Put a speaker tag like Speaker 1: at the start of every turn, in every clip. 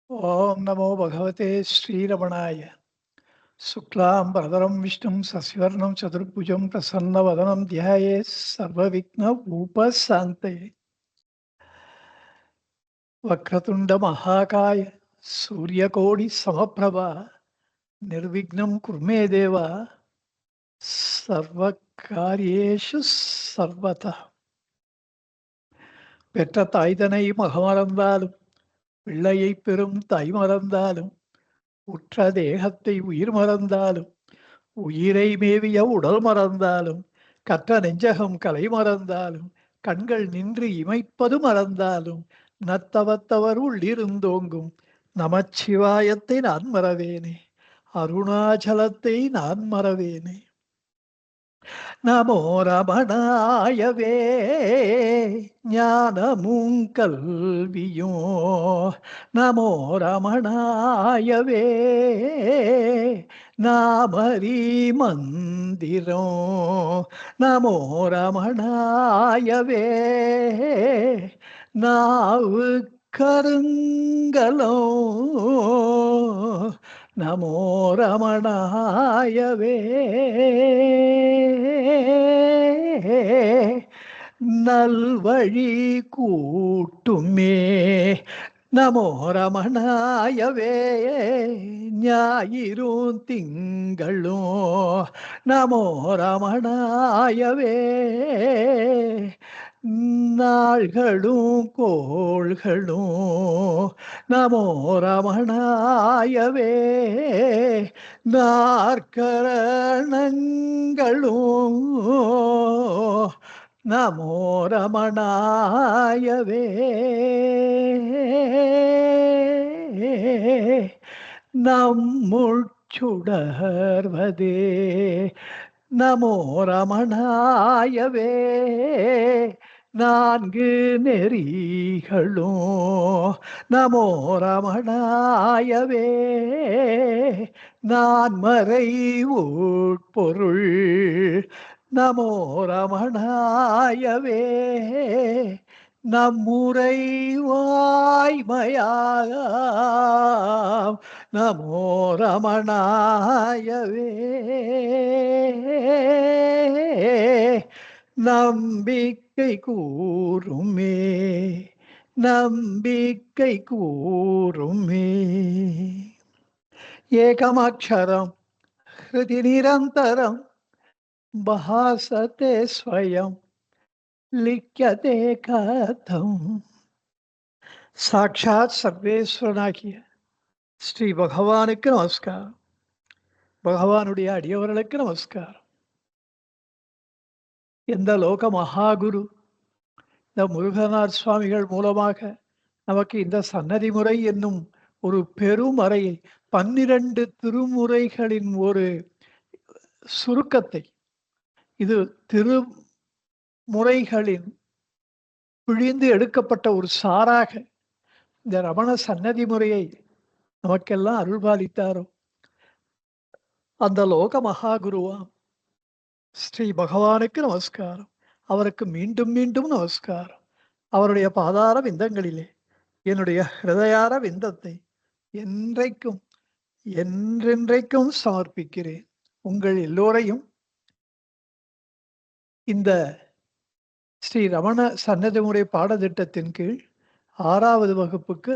Speaker 1: ओम नमो भगवते श्रीरमणाय। शुक्लां वरदरं विष्णुं शशिवर्णं चतुर्भुजं प्रसन्नवदनं ध्यायेत् सर्वविघ्नोपशान्तये। वक्रतुण्ड महाकाय सूर्यकोटि समप्रभा निर्विघ्नं कुरु मे देव सर्वकार्येषु सर्वतः. பெற்ற தாய்தனை மகமறந்தாலும் பிள்ளையை பெறும் தாய் மறந்தாலும் உற்ற தேகத்தை உயிர் மறந்தாலும் உயிரை மேவிய உடல் மறந்தாலும் கற்ற நெஞ்சகம் கலை மறந்தாலும் கண்கள் நின்று இமைப்பது மறந்தாலும் நத்தவத்தவர் உள்ளிருந்தோங்கும் நமச்சிவாயத்தை நான் மறவேனே, அருணாச்சலத்தை நான் மறவேனே. நமோ ரமணாயவே ஞானமும் கல்வியும், நமோ ரமணாயவே நாமரி மந்திரம், நமோ ரமணாயவே நாவு கருங்கலோ, நமோ ரமணாயவே நல்வழி கூட்டுமே, நமோ ரமணாயவே ஞாயிறும் திங்களும், நமோ ரமணாயவே நாள்களும் கோள்களும், நமோ ரமணாயவே நாற்கரணங்களும், நமோ ரமணாயவே நம்முள் சுடர்வதே, நமோ ரமணாயவே நான்கு நெறிகளும், நமோ ரமணாயவே நான்மறை உட்பொருள், நமோ ரமணாயவே நம்முரை வாய்மையாம், நமோ ரமணாயவே நம்பிக்கை கூறுமே, நம்பிக்கை கூறுமே. ஏகமக்ஷரம் ஹிருதி நிரந்தரம் பாசதே ஸ்வயம் லிக்யதே கதம். சாட்சாத் சர்வேஸ்வரனாகிய ஸ்ரீ பகவானுக்கு நமஸ்காரம். பகவானுடைய அடியவர்களுக்கு நமஸ்காரம். எந்த லோக மகாகுரு இந்த முருகனார் சுவாமிகள் மூலமாக நமக்கு இந்த சன்னதி முறை என்னும் ஒரு பெருமறையை 12 திருமுறைகளின் ஒரு சுருக்கத்தை, இது திருமுறைகளின் பிழிந்து எடுக்கப்பட்ட ஒரு சாராக இந்த ரமண சன்னதி முறையை நமக்கெல்லாம் அருள்பாலித்தாரோ அந்த லோக மகாகுருவாம் ஸ்ரீ பகவானுக்கு நமஸ்காரம். அவருக்கு மீண்டும் மீண்டும் நமஸ்காரம். அவருடைய பாதார விந்தங்களிலே என்னுடைய ஹிருதயார விந்தத்தை என்றைக்கும் என்றென்றைக்கும் சமர்ப்பிக்கிறேன். உங்கள் எல்லோரையும் இந்த ஸ்ரீ ரமண சன்னதி முறை பாடத்திட்டத்தின் கீழ் 6வது வகுப்புக்கு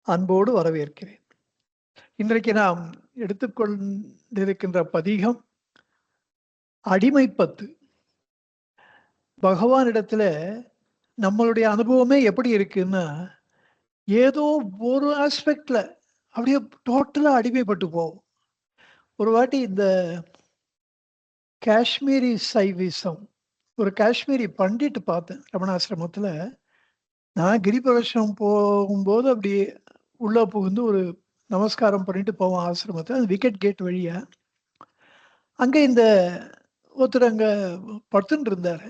Speaker 1: அன்போடு வரவேற்கிறேன். இன்றைக்கு நாம் எடுத்துக்கொண்டிருக்கின்ற பதிகம் அடிமைப்பத்து. பகவானிடத்துல நம்மளுடைய அனுபவமே எப்படி இருக்குன்னா, ஏதோ ஒரு ஆஸ்பெக்ட்ல அப்படியே டோட்டலா அடிமைப்பட்டு போவோம். ஒரு வாட்டி இந்த காஷ்மீரி சைவிசம், ஒரு காஷ்மீரி பண்டிட் பார்த்தேன் ரமணாசிரமத்துல. நான் கிரிபிரவேசம் போகும்போது அப்படியே உள்ள புகுந்து ஒரு நமஸ்காரம் பண்ணிட்டு போவோம் ஆசிரமத்தில், அந்த விக்கெட் கேட் வழியா. அங்க இந்த ஒருத்தர் அங்க படுத்துட்டு இருந்தாரு.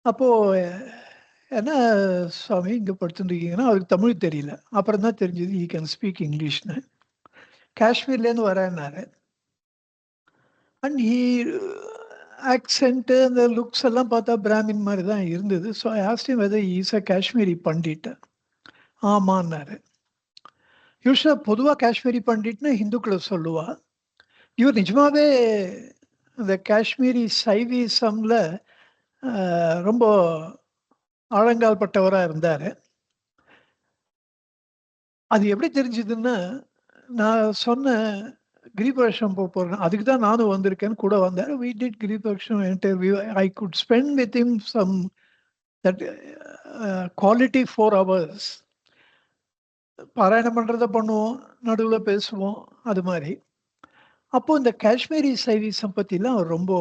Speaker 1: அப்போ என்ன சுவாமி இங்க படுத்துட்டு இருக்கீங்கன்னா, அவருக்கு தமிழ் தெரியல. அப்புறம் தான் தெரிஞ்சது ஈ கேன் ஸ்பீக் இங்கிலீஷ்னு. காஷ்மீர்லேருந்து வரேன்னாரு. அண்ட் ஹீ ஆக்சென்ட் அந்த லுக்ஸ் எல்லாம் பார்த்தா பிராமின் மாதிரி தான் இருந்தது. So I asked him whether he is a Kashmiri Pandit. ஆமான்னாரு. யூசுவலா பொதுவா காஷ்மீரி பண்டிட்னு ஹிந்துக்கள சொல்லுவா. இவர் நிஜமாவே இந்த காஷ்மீரி சைவிசம்ல ரொம்ப ஆழங்கால் பட்டவரா இருந்தாரு. அது எப்படி தெரிஞ்சதுன்னா, நான் சொன்னேன் கிரிபிரவேஷம் போறேன். அதுக்கு தான் நானும் வந்திருக்கேன்னு கூட வந்தாரு. We did grihapravesham interview. I good spend with him some that quality 4 hours. பாராயணம் பண்றத பண்ணுவோம். நடுவுல பேசுவோம். அது மாரி. அப்போ இந்த காஷ்மீரி சைவிசம் பத்திலாம் அவர் ரொம்ப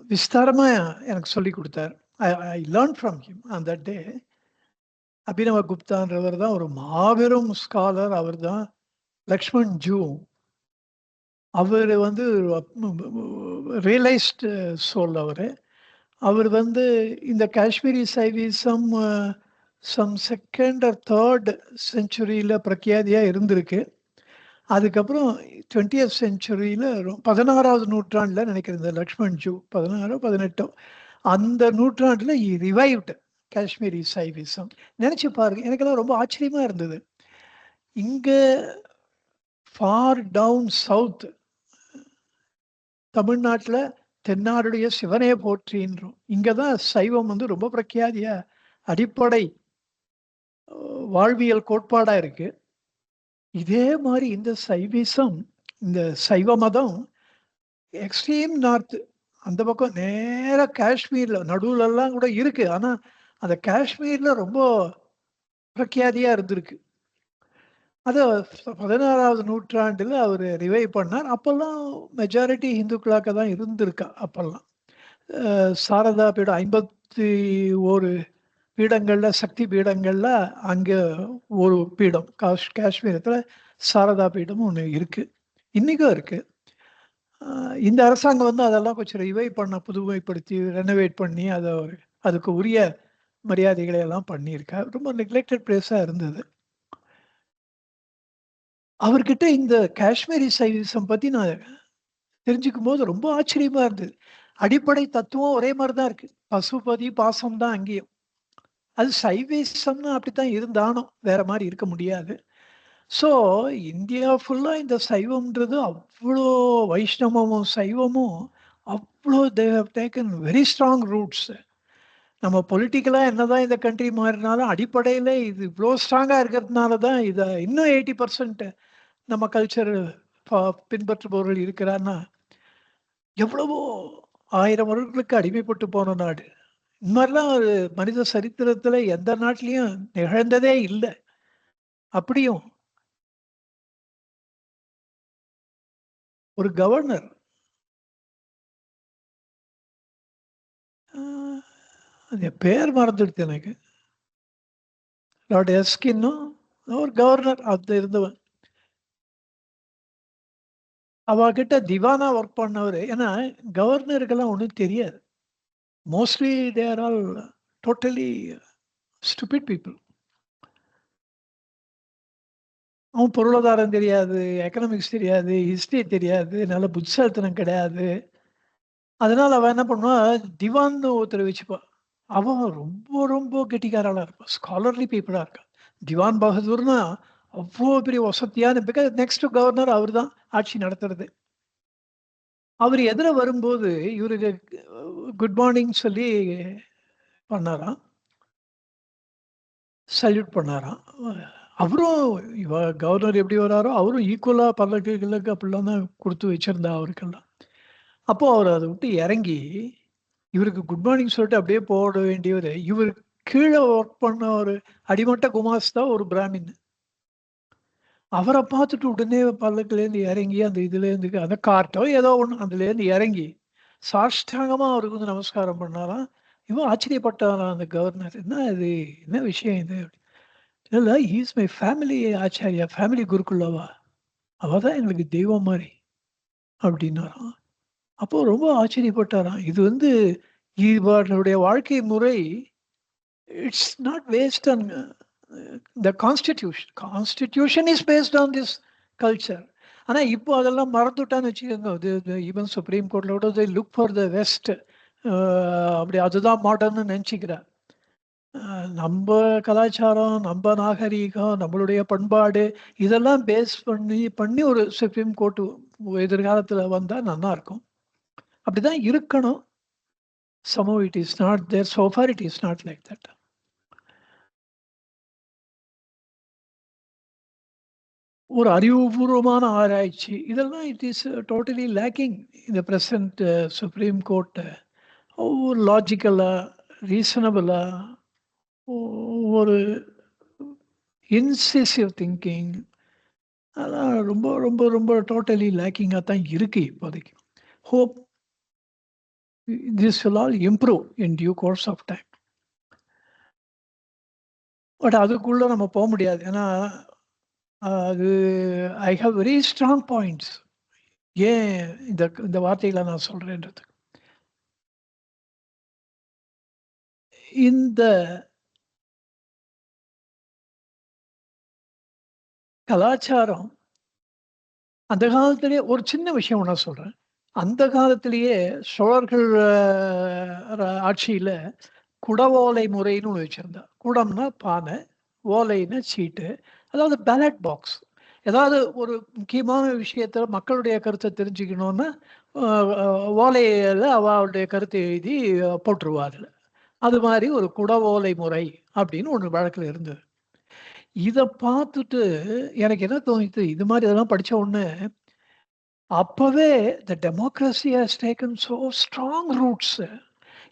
Speaker 1: விஸ்தாரமா எனக்கு சொல்லிக் குடுத்தார். I I learned from him on that day. Abhinava குப்தான்றவர் தான் ஒரு மாபெரும் ஸ்காலர் அவர்தான். லக்ஷ்மண் ஜூ. அவரு வந்து ரியலைஸ்டு சோல் அவரு. அவர் வந்து இந்த Kashmiri Shaivism some 2nd or 3rd செஞ்சுரியில பிரக்யாதியா இருந்திருக்கு. அதுக்கப்புறம் 20th செஞ்சுரியில 16வது நூற்றாண்டுல நினைக்கிறேன் இந்த லக்ஷ்மண் ஜூ 16ஓ 18ஓ அந்த நூற்றாண்டுல ரிவைவ்டு காஷ்மீரி சைவிசம். நினைச்சு பாருங்க. எனக்கெல்லாம் ரொம்ப ஆச்சரியமா இருந்தது. இங்க ஃபார் டவுன் சவுத் தமிழ்நாட்டுல தென்னாடுடைய சிவனே போற்றின்றோம். இங்க தான் சைவம் வந்து ரொம்ப பிரக்யாதியா அடிப்படை வாழ்வியல் கோட்பாடா இருக்கு. இதே மாரி இந்த சைவிசம், இந்த சைவ மதம் எக்ஸ்ட்ரீம் நார்த் அந்த பக்கம் நேரா காஷ்மீர்ல நடுவுலலாம் கூட இருக்கு. ஆனா, அந்த காஷ்மீர்ல ரொம்ப பிரக்யாதியா இருந்திருக்கு. அத 16வது நூற்றாண்டுல அவரு ரிவைவ் பண்ணார். அப்பல்லாம் மெஜாரிட்டி ஹிந்துக்களாக தான் இருந்திருக்கா அப்பல்லாம். சாரதா பீடம் 51 பீடங்கள்ல, சக்தி பீடங்கள்ல அங்க ஒரு பீடம். காஷ்மீரத்துல சாரதா பீடம் ஒண்ணு இருக்கு. இன்னைக்கும் இருக்கு. அ இந்த அரசாங்கம் வந்து அதெல்லாம் கொஞ்சம் ரிவைவ் புதுமைப்படுத்தி, ரெனோவேட் பண்ணி அதுக்கு உரிய மரியாதைகளை எல்லாம் பண்ணியிருக்கா. ரொம்ப நெக்லெக்டட் பிளேஸா இருந்தது. அவர்கிட்ட இந்த காஷ்மீரி சைவிசம் பத்தி நான் தெரிஞ்சுக்கும்போது ரொம்ப ஆச்சரியமா இருந்தது. அடிப்படை தத்துவம் ஒரே மாரி தான் இருக்கு. பசுபதி பாசம் தான் அங்கேயும். அது சைவிசம்னா அப்படித்தான் இருந்தானும். வேற மாரி இருக்க முடியாது. ஸோ இந்தியா ஃபுல்லா இந்த சைவம்ன்றது அவ்ளோ வைஷ்ணவமும், சைவமும் அவ்ளோ they have taken very strong roots. நம்ம பொலிட்டிக்கலா என்னதான் இந்த கண்ட்ரி மாறினாலும் அடிப்படையில இது இவ்ளோ ஸ்ட்ராங்கா இருக்கிறதுனால தான் இத இன்னும் 80% நம்ம கல்ச்சர் பின்பற்றுபவர்கள் இருக்கிறான்னா, எவ்வளவோ 1000 வருடங்களுக்கு அடிமைப்பட்டு போன நாடு. இந்த மாரிலாம் ஒரு மனித சரித்திரத்துல எந்த நாட்டிலயும் நிகழ்ந்ததே இல்ல. அப்படியும் ஒரு கவர்னர் அ அது பேர் மறந்துடுது எனக்கு. லார்ட் எர்ஸ்கின்னோ ஒரு கவர்னர் அது இருந்தவன். அவகிட்ட திவானா ஒர்க் பண்ணவரு. ஏன்னா கவர்னருக்கெல்லாம் ஒண்ணும் தெரியாது. Mostly they are all totally stupid people. அவன் பொருளாதாரம் தெரியாது, எக்கனாமிக்ஸ் தெரியாது, ஹிஸ்டரி தெரியாது, நல்ல புத்திசாலித்தனம் கிடையாது. அதனால அவ என்ன பண்ணுவா, திவான்னு ஒருத்தர வச்சுப்பா. அவன் ரொம்ப ரொம்ப கெட்டிக்காரளா இருப்பான். ஸ்காலர்லி பீப்பிளா இருக்கா. திவான் பகதூர்னா அவ்ளோ பெரிய வசத்தியான பிகாஸ் நெக்ஸ்ட் கவர்னர் அவரு தான் ஆட்சி நடத்துறது. அவரு எதிர வரும்போது இவருக்கு குட் மார்னிங் சொல்லி பண்ணாராம். சல்யூட் பண்ணாராம். அவரும் கவர்னர் எப்படி வராரோ, அவரும் ஈக்குவலா பல்லக்கு, கில்லக்கு அப்படிலாம் தான் குடுத்து வச்சிருந்தா அவருக்கெல்லாம். அப்போ அவரு அத விட்டு இறங்கி, இவருக்கு குட் மார்னிங் சொல்லிட்டு அப்படியே போட வேண்டியவரு, இவரு கீழ வொர்க் பண்ண ஒரு அடிமட்ட குமாஸ்தா ஒரு பிராமின். அவர பார்த்துட்டு உடனே பல்லக்குலேருந்து இறங்கி, அந்த இதுலேருந்து அந்த கார்ட்டோ ஏதோ ஒண்ணு அதுலேருந்து இறங்கி, சாஷ்டாங்கமா அவருக்கு வந்து நமஸ்காரம் பண்ணாராம். இவன் ஆச்சரியப்பட்டாராம் அந்த கவர்னர். "என்ன இது? என்ன விஷயம் இது?" இல்ல he is my family acharya, family குருகுலவா. அவ தான் எங்களுக்கு தெய்வம் மாரி அப்டின்னாராம். அப்போ ரொம்ப ஆச்சரியப்பட்டாராம். இது வந்து இவருடைய வாழ்க்கை முறை it's not based on the constitution. Constitution is based on this culture. ஆனா இப்போ அதெல்லாம் மறந்துட்டான்னு வச்சுக்கோங்க. ஈவன் சுப்ரீம் கோர்ட்ல கூட லுக் ஃபார் த வெஸ்ட். அ அப்படி அதுதான் மாடர்ன்னு நெனச்சுக்கிறா. நம்ப கலாச்சாரம், நம்ப நாகரீகம், நம்மளுடைய பண்பாடு இதெல்லாம் பேஸ் பண்ணி பண்ணி ஒரு சுப்ரீம் கோர்ட் எதிர்காலத்துல வந்தா நல்லா இருக்கும். அப்படிதான் இருக்கணும். Somehow it is not there. So far it is not like that. ஒரு அறிவுபூர்வமான ஆராய்ச்சி இதெல்லாம் இட் இஸ் டோட்டலி லேக்கிங் இந்த பிரசன்ட் சுப்ரீம் கோர்ட். லாஜிக்கலா, ரீசனபிளா, ஒரு இன்சிசிவ் திங்கிங் அதெல்லாம் ரொம்ப ரொம்ப ரொம்ப டோட்டலி லேக்கிங்காக தான் இருக்கு இப்போதைக்கு. Hope this will all improve in due course of time. But அதுக்குள்ள நம்ம போக முடியாது. ஏன்னா அது I have very strong points. ஏன் இந்த இந்த வார்த்தைகளை நான் சொல்றேன்றது, இந்த கலாச்சாரம் அந்த காலத்திலேயே ஒரு சின்ன விஷயம் ஒண்ணா சொல்றேன். அந்த காலத்திலேயே சோழர்கள் ஆட்சியில குடவோலை முறைன்னு ஒண்ணு வச்சிருந்தா. குடம்னா பானை, ஓலைன்னா சீட்டு. அதாவது பேலட் பாக்ஸ். ஏதாவது ஒரு முக்கியமான விஷயத்துல மக்களுடைய கருத்த தெரிஞ்சுக்கணும்னா, அ அ ஓலையில அவளுடைய கருத்த எழுதி போட்டுருவா அதுல. அது மாரி ஒரு குடவோலை முறை அப்படின்னு ஒண்ணு வழக்குல இருந்தது. இத பார்த்துட்டு எனக்கு என்ன தோணித்து, இது மாரி இதெல்லாம் படிச்ச உடனே, அப்பவே the democracy has taken so strong roots.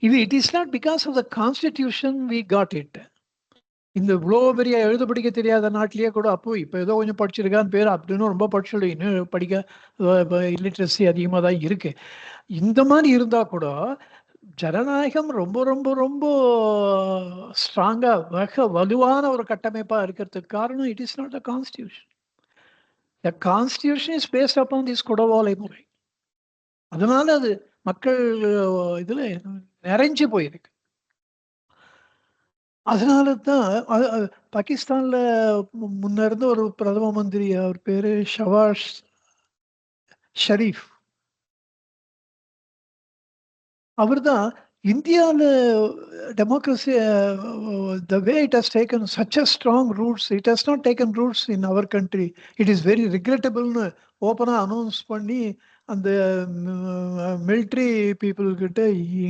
Speaker 1: இது it is not because of the constitution we got it. இந்த இவ்ளோ பெரிய எழுத படிக்க தெரியாத நாட்டிலேயே கூட அப்போ இப்ப ஏதோ கொஞ்சம் படிச்சிருக்கான்னு பேரு. அப்படின்னு ரொம்ப படிச்சுடு இன்னும் படிக்க இல்லிட்ரசி அதிகமா தான் இருக்கு. இந்த மாரி இருந்தா கூட, ஜனநாயகம் ரொம்ப ரொம்ப ரொம்ப ஸ்ட்ராங்கா வலுவான ஒரு கட்டமைப்பா இருக்கிறதுக்கு காரணம் it is not the constitution. The constitution is based upon this குடவோலை முறை. அதனால அது மக்கள் இதுல நிறைஞ்சு போயிருக்கு. அதனால தான் அது அது பாகிஸ்தான்ல முன்ன இருந்த ஒரு பிரதம மந்திரி அவர் பேரு ஷவாஸ் ஷரீஃப். அவர்தான் இந்தியால democracy the way it has taken such a strong roots, it has not taken roots in our country. It is very regrettableன்னு ஓப்பனா அனௌன்ஸ் பண்ணி அந்த மிலிட்டரி பீப்புள் கிட்ட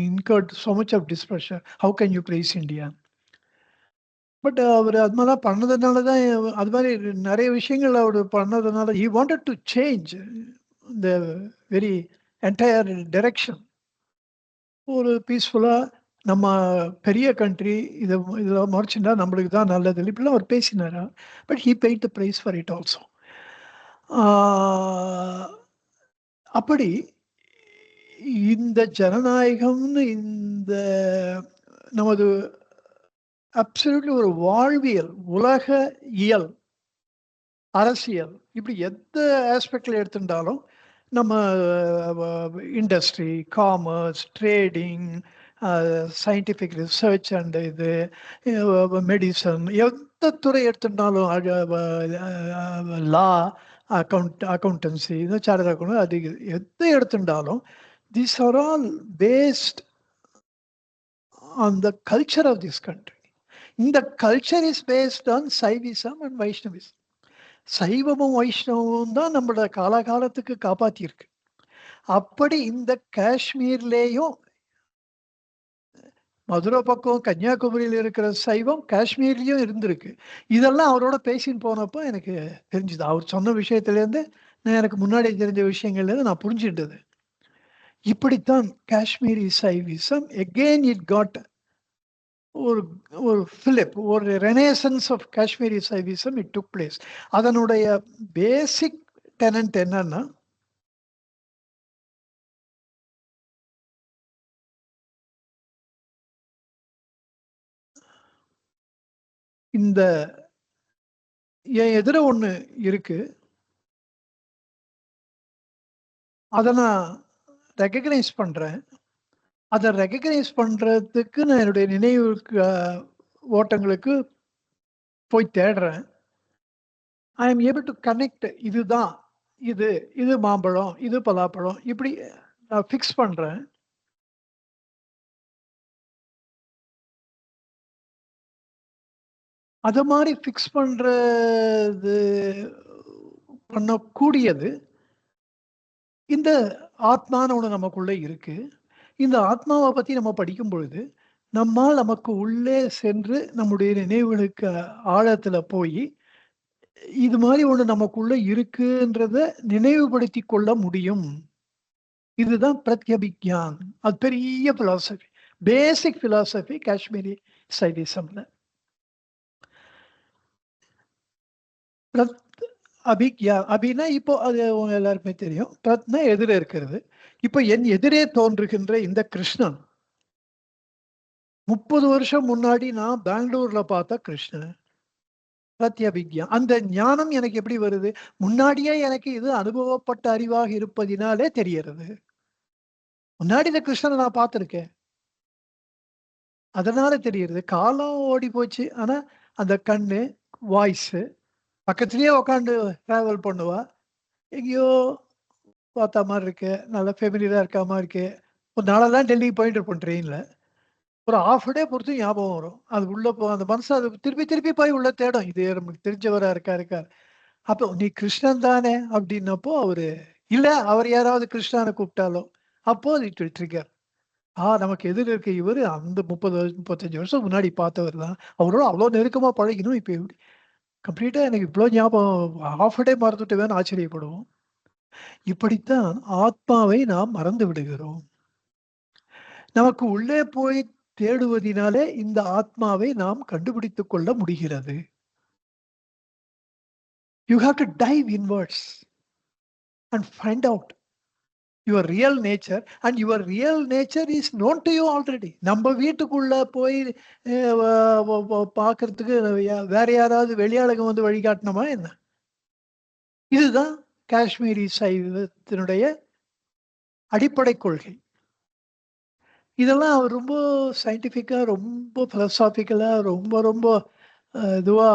Speaker 1: incurred so much of displeasure. How can you praise India? But அவரு அது மாதிரிலாம் பண்ணதுனால தான் அது மாரி நெறைய விஷயங்கள் அவரு பண்ணதுனால he wanted to change the very entire direction. ஒரு பீஸ்ஃபுல்லா நம்ம பெரிய கண்ட்ரி இத இதில மறைச்சுண்டா நம்மளுக்கு தான் நல்லது. இப்படிலாம் அவர் பேசினாரா? But he paid the price for it also. ஆ அப்படி இந்த ஜனநாயகம்னு இந்த நமது அப்சல்யூட்லி ஒரு வாழ்வியல், உலக இயல், அரசியல் இப்படி எந்த ஆஸ்பெக்ட்ல எடுத்துட்டாலும் நம்ம industry, commerce, trading, scientific research and இது மெடிசன் எந்த துறை எடுத்துட்டாலும் லா, அக்கவுண்டன்சி, சார்ட்டர்ட் அக்கவுண்ட் அது எதை எடுத்துட்டாலும் these are all based on the culture of this country. இந்த culture is based on Shaivism and Vaishnavism. சைவமும் வைஷ்ணவமும் தான் நம்மளோட காலகாலத்துக்கு காப்பாத்தியிருக்கு. அப்படி இந்த காஷ்மீர்லேயும் மதுரை பக்கம் கன்னியாகுமரியில இருக்கிற சைவம் காஷ்மீர்லயும் இருந்திருக்கு. இதெல்லாம் அவரோட பேசின்னு போனப்போ எனக்கு தெரிஞ்சுது. அவர் சொன்ன விஷயத்துலேருந்து நான் எனக்கு முன்னாடி தெரிஞ்ச விஷயங்கள்லேருந்து நான் புரிஞ்சுட்டது. இப்படித்தான் Kashmiri Shaivism again it got ஒரு ஒரு ஃபிலிப், ஒரு renaissance of Kashmiri Shaivism it took place. அதனுடைய பேசிக் டெனன்ட் என்னன்னா, இந்த என் எதிர ஒண்ணு இருக்கு. அத நான் ரெகக்னைஸ் பண்றேன். அத ரெகக்னைஸ் பண்றதுக்கு நான் என்னுடைய நினைவுக்கு ஓட்டங்களுக்கு போய் தேடுறேன். ஐ அம் ஏபிள் டு கனெக்ட் இதுதான். இது, இது மாம்பழம், இது பலாப்பழம் இப்படி நான் ஃபிக்ஸ் பண்றேன். அத மாரி ஃபிக்ஸ் பண்றது பண்ணக்கூடியது இந்த ஆத்மான்னு ஒண்ணு நமக்குள்ள இருக்கு. இந்த ஆத்மாவ பத்தி நம்ம படிக்கும் பொழுது, நம்மால் நமக்கு உள்ளே சென்று நம்முடைய நினைவுகளுக்கு ஆழத்துல போயி, இது மாரி ஒண்ணு நமக்குள்ள இருக்குன்றத நினைவுபடுத்திக் கொள்ள முடியும். இதுதான் பிரத்யபிக்ஞான். அது பெரிய பிலாசபி. பேசிக் பிலாசபி காஷ்மீரி சைடிசம்ல. பிரத் அபிக்யா அபின்னா இப்போ அது உங்க எல்லாருக்குமே தெரியும். பிரத்னா எதிர இருக்கிறது. இப்ப என் எதிரே தோன்றுகின்ற இந்த கிருஷ்ணன் 30 வருஷம் முன்னாடி நான் பெங்களூர்ல பார்த்த கிருஷ்ணன். பிரத்யபிக்யா. அந்த ஞானம் எனக்கு எப்படி வருது? முன்னாடியே எனக்கு இது அனுபவப்பட்ட அறிவாக இருப்பதினாலே தெரியறது. முன்னாடி இந்த கிருஷ்ணன நான் பார்த்திருக்கேன். அதனால தெரியுது. காலம் ஓடி போச்சு. ஆனா, அந்த கண்ணு, வாய்ஸு பக்கத்திலேயே உட்காந்து டிராவல் பண்ணுவா. எங்கேயோ பார்த்த மாரி இருக்கு. நல்லா ஃபெமிலியரா இருக்க மாரி இருக்கு. ஒரு நாளெல்லாம் டெல்லிக்கு போயிட்டு இருப்போம் ட்ரெயின்ல. ஒரு ஹால்ஃப் டே பொறுத்து ஞாபகம் வரும். அது உள்ள அந்த மனசு அது திருப்பி திருப்பி போய் உள்ள தேடும். இது நமக்கு தெரிஞ்சவரா இருக்காரு. அப்போ "நீ கிருஷ்ணன் தானே?" அப்படின்னப்போ அவரு, "இல்ல அவர் யாராவது கிருஷ்ணான்னு கூப்பிட்டாலோ" அப்போ இட் வில் ட்ரிகர். நமக்கு எதிர இருக்க இவரு அந்த 30 35 வருஷம் முன்னாடி பார்த்தவர் தான். அவரோட அவ்ளோ நெருக்கமா பழகினோம். இப்ப எப்படி கம்ப்ளீட்டா எனக்கு இவ்ளோ ஞாபகம் ஹால்ஃப் டே மறந்துட்டோமேன்னு ஆச்சரியப்படுவோம். இப்படித்தான் ஆத்மாவை நாம் மறந்து விடுகிறோம். நமக்கு உள்ளே போய் தேடுவதினாலே இந்த ஆத்மாவை நாம் கண்டுபிடித்துக் கொள்ள முடிகிறது. You have to dive inwards and find out your real nature and your real nature is known to you already. நம்ம வீட்டுக்குள்ள போய் பார்க்கறதுக்கு வேற யாராவது வெளியாளுங்க வந்து வழிகாட்டணுமா என்ன? இதுதான் காஷ்மீரி சைவத்தினுடைய அடிப்படை கொள்கை. இதெல்லாம் அவர் ரொம்ப சயின்டிஃபிக்கா, ரொம்ப பிலோசாபிக்கலா, ரொம்ப ரொம்ப இதுவா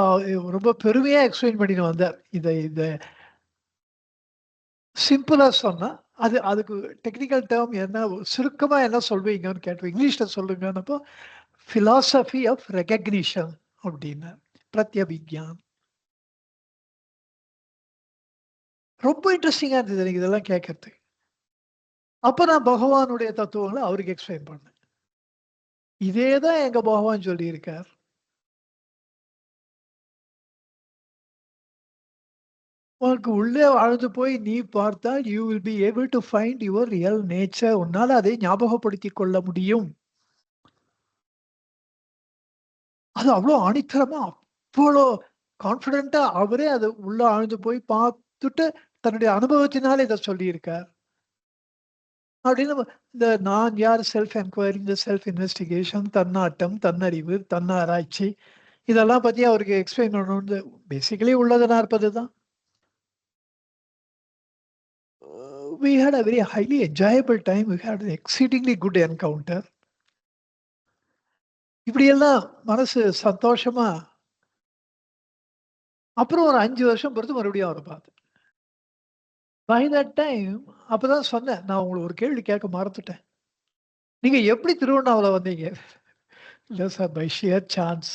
Speaker 1: ரொம்ப பெருமையா எக்ஸ்பிளைன் பண்ணிட்டு வந்தார். இத இத சிம்பிளா சொன்னா, அதுக்கு டெக்னிக்கல் டெர்ம் என்ன சுருக்கமா என்ன சொல்வீங்கன்னு கேட்டோம். இங்கிலீஷ்ல சொல்லுங்கன்னப்போ, பிலாசபி ஆஃப் ரெகக்னிஷன் அப்டின்னார். பிரத்யபிக்ஞான். ரொம்ப இன்ட்ரஸ்டிங்கா இருந்தது எனக்கு இதெல்லாம் கேட்கறதுக்கு. அப்ப நான் பகவானுடைய தத்துவங்கள அவருக்கு எக்ஸ்பிளைன் பண்ணேன். இதே தான் எங்க பகவான் சொல்லியிருக்கார். உனக்கு உள்ளே ஆழ்ந்து போய் நீ பார்த்தால், you will be able to find your real nature. உன்னால அதை ஞாபகப்படுத்திக் கொள்ள முடியும். அது அவ்ளோ ஆணித்தரமா, அவ்வளோ கான்ஃபிடென்ட்டா அவரே அது உள்ள ஆழ்ந்து போய் பார்த்துட்டு, தன்னுடைய அனுபவத்தினால இத சொல்லியிருக்கார். அப்படின்னு இந்த நான் யார் செல்ஃப் என்குயரி, இந்த செல்ஃப் இன்வெஸ்டிகேஷன், தன்னாட்டம், தன்னறிவு, தன்னாராய்ச்சி இதெல்லாம் பத்தி அவருக்கு எக்ஸ்பிளைன் பண்ணணும்னு பேசிக்கலி உள்ளத 40 தான். We had a very highly enjoyable time. We had an exceedingly good encounter. இப்படியெல்லாம் மனசு சந்தோஷமா அப்புறம் ஒரு 5 வருஷம் பொறுத்து மறுபடியும் அவர பார்த்தேன். பை தட் டைம் அப்பதான் சொன்னேன். நான் உங்களுக்கு ஒரு கேள்வி கேட்க மறந்துட்டேன். நீங்க எப்படி திருவண்ணாமலை வந்தீங்க? இல்ல sir by sheer chance.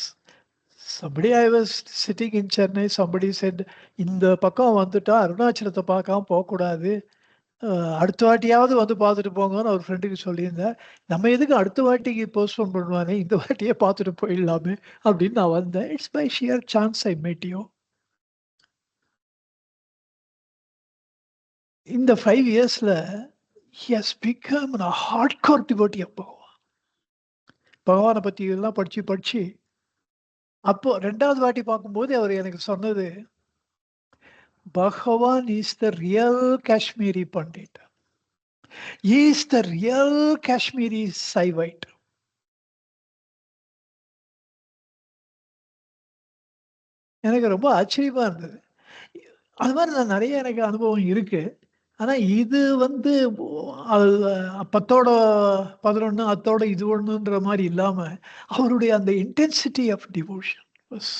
Speaker 1: Somebody I was sitting in Chennai. Somebody said இந்த பக்கம் வந்துட்டா அருணாச்சலத்த பார்க்காம போக்கூடாது. அ அடுத்த வாட்டியாவது வந்து பார்த்துட்டு போங்கன்னு ஒரு ஃப்ரெண்டுக்கு சொல்லியிருந்தேன். நம்ம எதுக்கு அடுத்த வாட்டிக்கு போஸ்ட்போன் பண்ணுவானே, இந்த வாட்டியே பார்த்துட்டு போயிடலாமே அப்படின்னு நான் வந்தேன். It's by sheer chance I met you. இந்த 5 இயர்ஸ்ல he has become a hardcore devotee of Bhagavan. பகவான பத்தி எல்லாம் படிச்சு, படிச்சு அப்போ 2வது வாட்டி பார்க்கும்போது அவர் எனக்கு சொன்னது, "Bhagavan is the real Kashmiri Pandit. He is the real Kashmiri Shaivite." எனக்கு ரொம்ப ஆச்சரியமா இருந்தது. அது மாரி நான் நெறைய எனக்கு அனுபவம் இருக்கு. ஆனா இது வந்து அது 10ஓட 11 அத்தோட இது ஒண்ணுன்ற மாரி இல்லாம, அவருடைய அந்த இன்டென்சிட்டி ஆஃப் டிவோஷன் வாஸ்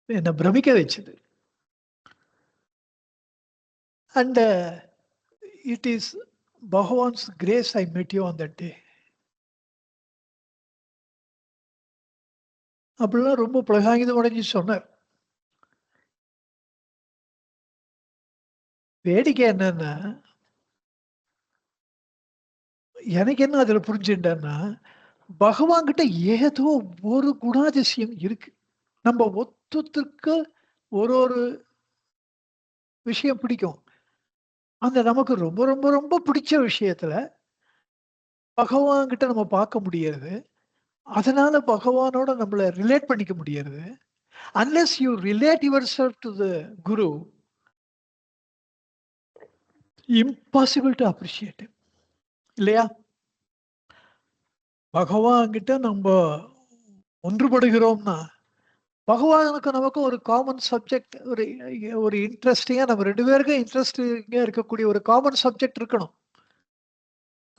Speaker 1: என்ன பிரமிக்க வச்சது. And it is Bhagavan's grace I met you on that டே. அப்படிலாம் ரொம்ப புலகாங்கிதம் அடைஞ்சு சொன்னார். வேடிக்கை என்னன்னா, எனக்கு என்ன அதுல புரிஞ்சுட்டேன்னா, பகவான்கிட்ட ஏதோ ஒரு குணாதிசயம் இருக்கு. நம்ம ஒருத்தருக்கு ஒரு ஒரு விஷயம் பிடிக்கும். அந்த நமக்கு ரொம்ப ரொம்ப ரொம்ப பிடிச்ச விஷயத்துல பகவான்கிட்ட நம்ம பார்க்க முடியறது. அதனால பகவானோட நம்மள ரிலேட் பண்ணிக்க முடியறது. Unless you relate yourself to the guru, impossible to appreciate him. இல்லையா? பகவான்கிட்ட நம்ப ஒன்றுபடுகிறோம்னா, பகவானுக்கும் நமக்கும் ஒரு காமன் சப்ஜெக்ட் ஒரு ஒரு இன்ட்ரஸ்டிங்கா நம்ம 2 பேருக்கும் இன்ட்ரஸ்டிங்கா இருக்கக்கூடிய ஒரு காமன் சப்ஜெக்ட் இருக்கணும்.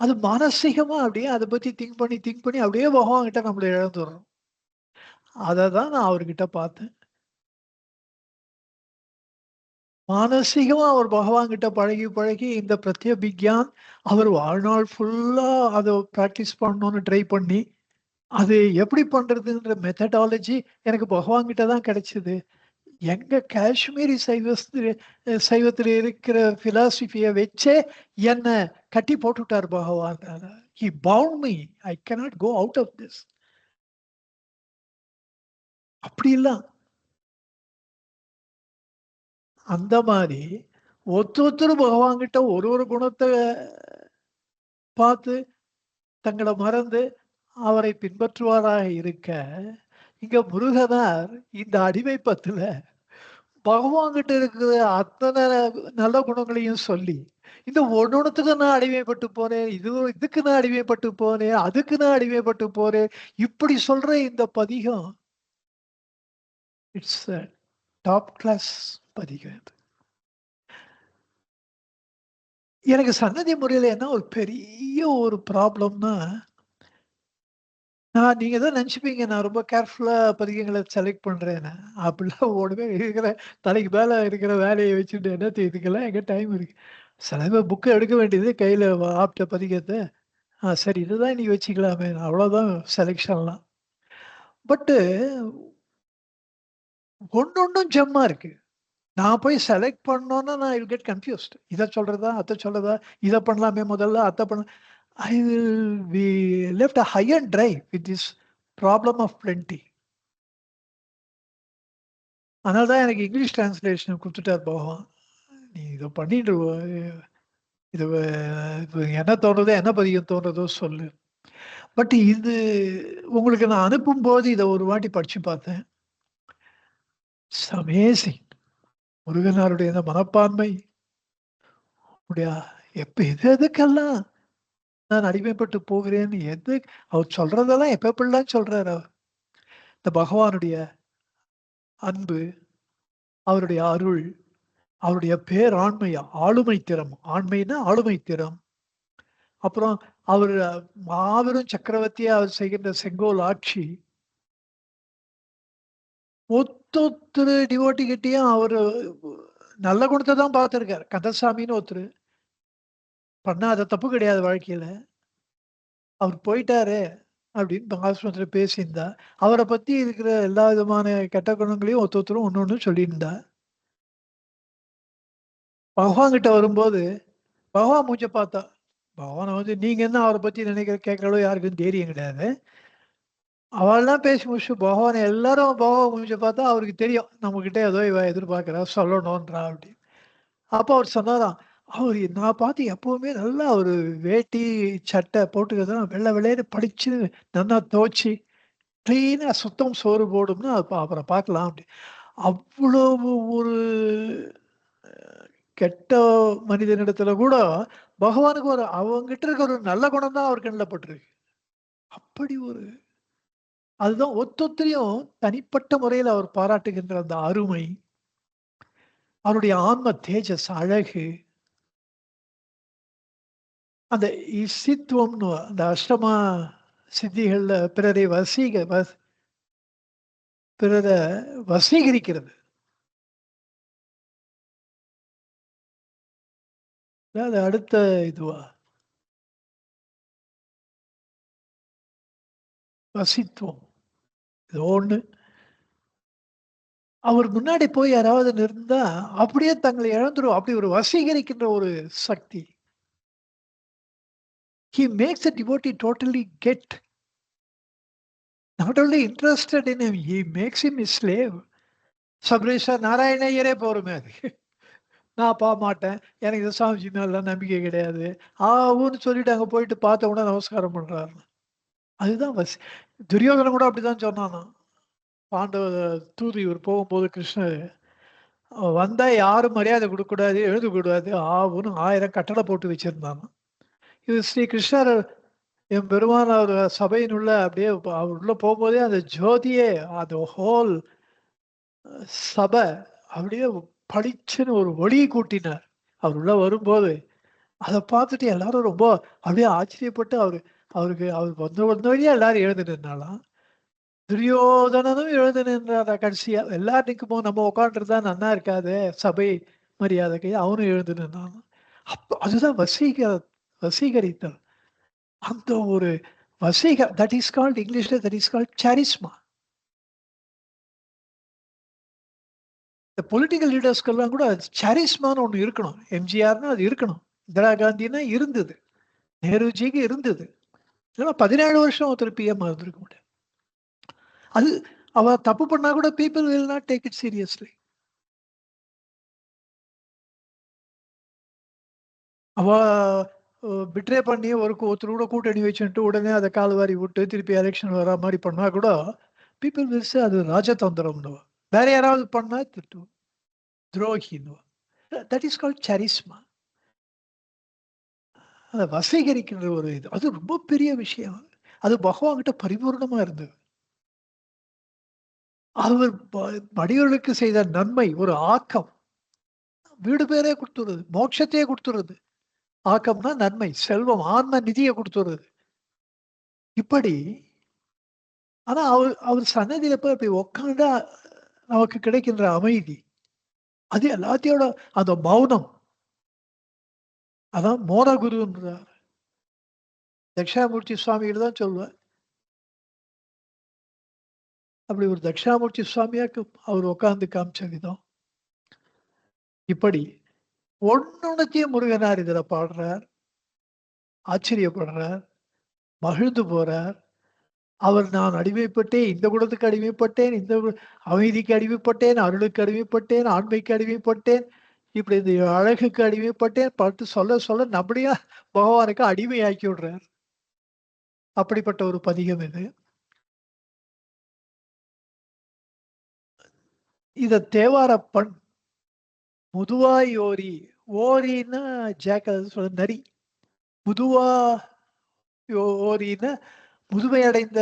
Speaker 1: அது மானசீகமா அப்படியே அத பத்தி திங்க் பண்ணி அப்படியே பகவான்கிட்ட நம்மள இழந்துர்றோம். அத தான் நான் அவர்கிட்ட பார்த்தேன். மானசீகமா அவர் பகவான்கிட்ட பழகி, பழகி இந்த பிரத்யபிக்யான் அவர் வாழ்நாள் ஃபுல்லா அத பிராக்டிஸ் பண்ணணும்னு ட்ரை பண்ணி, அது எப்படி பண்றதுன்ற மெத்தடாலஜி எனக்கு பகவான்கிட்ட தான் கிடைச்சது. எங்க காஷ்மீரி சைவத்தில இருக்கிற பிலாசபிய வச்சே என்ன கட்டி போட்டுட்டார் Bhagavan. He bound me. I cannot go out of this. அப்படி இல்ல. அந்த மாரி ஒருத்தரும் பகவான்கிட்ட ஒரு ஒரு குணத்த பார்த்து தங்கள மறந்து அவரை பின்பற்றுவாராக இருக்க, இங்க முருகனார் இந்த அடிமை பத்துல பகவான்கிட்ட இருக்கிற அத்தன நல்ல குணங்களையும் சொல்லி, இந்த ஒண்ணொண்ணுத்துக்கு நான் அடிமைப்பட்டு போனேன். இதுக்கு நான் அடிமைப்பட்டு போனேன். அதுக்கு நான் அடிமைப்பட்டு போறேன். இப்படி சொல்ற இந்த பதிகம், இட்ஸ் அ டாப் கிளாஸ் பதிகம் இது. எனக்கு சன்னதி முறையில என்ன ஒரு பெரிய ஒரு ப்ராப்ளம்னா, நீங்க தான் நெனச்சுப்பீங்க, நான் ரொம்ப கேர்ஃபுல்லா பதிகங்கள செலக்ட் பண்றேன்னு. அப்படிலாம் ஒண்ணுமே இருக்கிற தலைக்கு மேல இருக்கிற வேலைய வச்சுட்டு என்னத்த இதுக்கெல்லாம் எங்க டைம் இருக்கு. சில பேர் புக்க எடுக்க வேண்டியது கையில ஆப்ட பதிகத்த. சரி இதுதான் இன்னைக்கு வச்சுக்கலாமே. அவ்வளோதான் செலக்ஷன்லாம். பட்டு ஒண்ணொண்ணும் ஜெம்மா இருக்கு. நான் போய் செலக்ட் பண்ணோம்னா நான் வில் கெட் கன்ஃப்யூஸ்ட். இத சொல்றதா? அத சொல்றதா? இத பண்ணலாமே முதல்ல, அத பண்ண I will be left high and dry with this problem of plenty. அதனால தான் எனக்கு இங்கிலீஷ் டிரான்ஸ்லேஷன் குடுத்துட்டார் பகவான். நீ இத பண்ணிட்டு இது இப்ப என்ன தோணுதோ, என்ன பதிகம் தோணுதோ சொல்லு. பட் இது உங்களுக்கு நான் அனுப்பும்போது இத ஒரு வாட்டி படிச்சு பார்த்தேன். It's amazing. முருகனாருடைய இந்த மனப்பான்மை, அப்படியா எது எதுக்கெல்லாம் நான் அடிமைப்பட்டு போகிறேன்னு அவர் சொல்றதெல்லாம் எப்படிலாம் சொல்றாரு அவர். இந்த பகவானுடைய அன்பு, அவருடைய அருள், அவருடைய பேராண்மை, ஆளுமை திறம். ஆண்மைன்னா ஆளுமை திறம். அப்புறம் அவரு மாபெரும் சக்கரவர்த்தியா அவர் செய்கின்ற செங்கோல் ஆட்சி. ஒத்தொத்தரு டிவோட்டி கிட்டயும் அவரு நல்ல குணத்த தான் பார்த்திருக்காரு. கந்தசாமின்னு ஒருத்தரு. பண்ணாத தப்பு கிடையாது வாழ்க்கையில. அவரு போயிட்டாரே! அப்படின்னு ஆஸ்பத்திரியில பேசியிருந்தா. அவர பத்தி இருக்கிற எல்லா விதமான கெட்ட குணங்களையும் ஒருத்தரும் ஒண்ணு ஒண்ணு சொல்லியிருந்தா. பகவான் கிட்ட வரும்போது, பகவான் மூஞ்ச பார்த்தா. பகவான வந்து நீங்க என்ன அவர பத்தி கேட்கிற அளவு யாருக்கும் தைரியம் கிடையாது. அவள்லாம் பேசி முடிச்சுட்டு பகவான எல்லாரும் பகவான் மூஞ்ச பார்த்தா அவருக்கு தெரியும். நம்மகிட்ட ஏதோ இவ எதிர்பார்க்கிறா சொல்லணும்ன்றா அப்படின்னு. அப்ப அவர் சொன்னாராம். அவரு நான் பார்த்து எப்பவுமே நல்லா ஒரு வேட்டி, சட்டை போட்டுக்கிறதெல்லாம் வெள்ள வெள்ளேன்னு பளிச்சுன்னு நல்லா துவச்சு கிளீனா சுத்தம் சோறு போடும்னா, அப்புறம் பார்க்கலாம் அப்படி. அவ்வளவு ஒரு கெட்ட மனிதனிடத்துல கூட பகவானுக்கு அவங்கிட்ட இருக்க ஒரு நல்ல குணம் தான் அவர் கண்ல பட்டுருக்கு. அப்படி ஒரு அதுதான் ஒத்தொத்தரையும் தனிப்பட்ட முறையில அவர் பாராட்டுகின்ற அந்த அருமை, அவருடைய ஆன்ம தேஜஸ், அழகு, அந்த இசித்துவம்னு அந்த அஷ்டமா சித்திகள்ல பிறர வசீகரிக்கிறது. அது அடுத்த இதுவா? வசித்துவம். இது ஒண்ணு. அவர் முன்னாடி போய் யாராவது நிறுந்தா, அப்படியே தங்களை இழந்துரும். அப்படி ஒரு வசீகரிக்கின்ற ஒரு சக்தி. He makes the devotee totally get not only interested in him, he makes him his slave. Sabareesha Narayana ஐயரே போருமே அது. நான் மாட்டேன். எனக்கு இந்த சாமிஜி மேல நம்பிக்கை கிடையாது. ஊன்னு சொல்லிட்டு அங்க போயிட்டு பார்த்த உடனே நமஸ்காரம் பண்றாரு. அதுதான் துரியோதனன் கூட அப்படிதான் சொன்னானாம். பாண்டவ தூது இவர் போகும்போது கிருஷ்ணர் வந்தா யாரும் மரியாதை கொடுக்கக்கூடாது, எழுதக்கூடாது. ஊன்னு 1000 கட்டளை போட்டு வச்சிருந்தானாம். இது ஸ்ரீ கிருஷ்ணர் என் பெருமான் அவர் சபையின் உள்ள அப்படியே அவர் உள்ள போகும்போதே அந்த ஜோதியே அந்த ஹோல் சபை அப்படியே பளிச்சுன்னு ஒரு ஒளி கூட்டினார். அவர் உள்ள வரும்போது அதை பார்த்துட்டு எல்லாரும் ரொம்ப அப்படியே ஆச்சரியப்பட்டு அவருக்கு அவர் வந்த வழியா எல்லாரும் எழுந்து நின்னாலாம். துரியோதனனும் எழுந்து நின்றாரா கடைசியா. எல்லாரும் நிற்கும்போது நம்ம உட்காந்துருந்தா நன்னா இருக்காது சபை மரியாதைக்கு. அவனும் எழுந்து நின்னான். அப்போ அதுதான் வசீகரித்தல். அந்த ஒரு தட் இஸ் கால்ட் இங்கிலீஷ்ல தட் இஸ் கால்ட் சாரிஸ்மா. இந்த பொலிட்டிக்கல் லீடர்ஸ்க்கெல்லாம் கூட சாரிஸ்மான்னு ஒண்ணு இருக்கணும். எம்ஜிஆர்னா அது இருக்கணும். இந்திரா காந்தினா இருந்தது. நேருஜிக்கு இருந்தது. 17 வருஷம் ஒருத்தர் பிஎம் இருந்திருக்க முடியாது. அது அவ தப்பு பண்ணா கூட people will not take it seriously. அவ பிட்ரே பண்ணி ஒருத்தர் கூட கூட்டணி வச்சுட்டு உடனே அதை கால்வாரி விட்டு திருப்பி எலெக்ஷன் வர மாதிரி பண்ணா கூட பீப்புள் வில் சே அது ராஜதந்திரம். வேற யாராவது பண்ணா திட்டு துரோகின்னு. That is called charisma. அதை வசீகரிக்கின்ற ஒரு இது. அது ரொம்ப பெரிய விஷயம். அது பகவான் கிட்ட பரிபூர்ணமா இருந்தது. அவர் மனிதர்களுக்கு செய்த நன்மை ஒரு ஆக்கம். வீடு பேரே கொடுத்துருது, மோட்சத்தையே கொடுத்துருது. ஆக்கம்னா நன்மை, செல்வம், ஆன்ம நிதியை கொடுத்துருது. இப்படி ஆனா அவர் சன்னதியில போய் அப்படி உட்காந்தா நமக்கு கிடைக்கின்ற அமைதி, அது எல்லாத்தையோட அந்த மௌனம், அதான் மோன குருன்றார். தட்சிணாமூர்த்தி சுவாமிகள் தான் சொல்லுவேன். அப்படி ஒரு தட்சிணாமூர்த்தி சுவாமியாக்கு அவர் உட்கார்ந்து காமிச்ச விதம். இப்படி ஒன்னொன்னத்தையும் முருகனார் இதுல பாடுறார், ஆச்சரியப்படுறார், மகிழ்ந்து போறார். அவர் நான் அடிமைப்பட்டேன், இந்த குணத்துக்கு அடிமைப்பட்டேன், இந்த அமைதிக்கு அடிமைப்பட்டேன், அருளுக்கு அடிமைப்பட்டேன், ஆண்மைக்கு அடிமைப்பட்டேன், இப்படி இந்த அழகுக்கு அடிமைப்பட்டேன் பார்த்து சொல்ல சொல்ல நம்மளையா பகவானுக்கு அடிமையாக்கி விடுறார். அப்படிப்பட்ட ஒரு பதிகம் இது. இத தேவாரப்பண் முதுவாய் ஓரி, ஓரின்னா ஜாக்கல் சொல்ல நரி, முதுவா ஓரின்னா முதுமை அடைந்த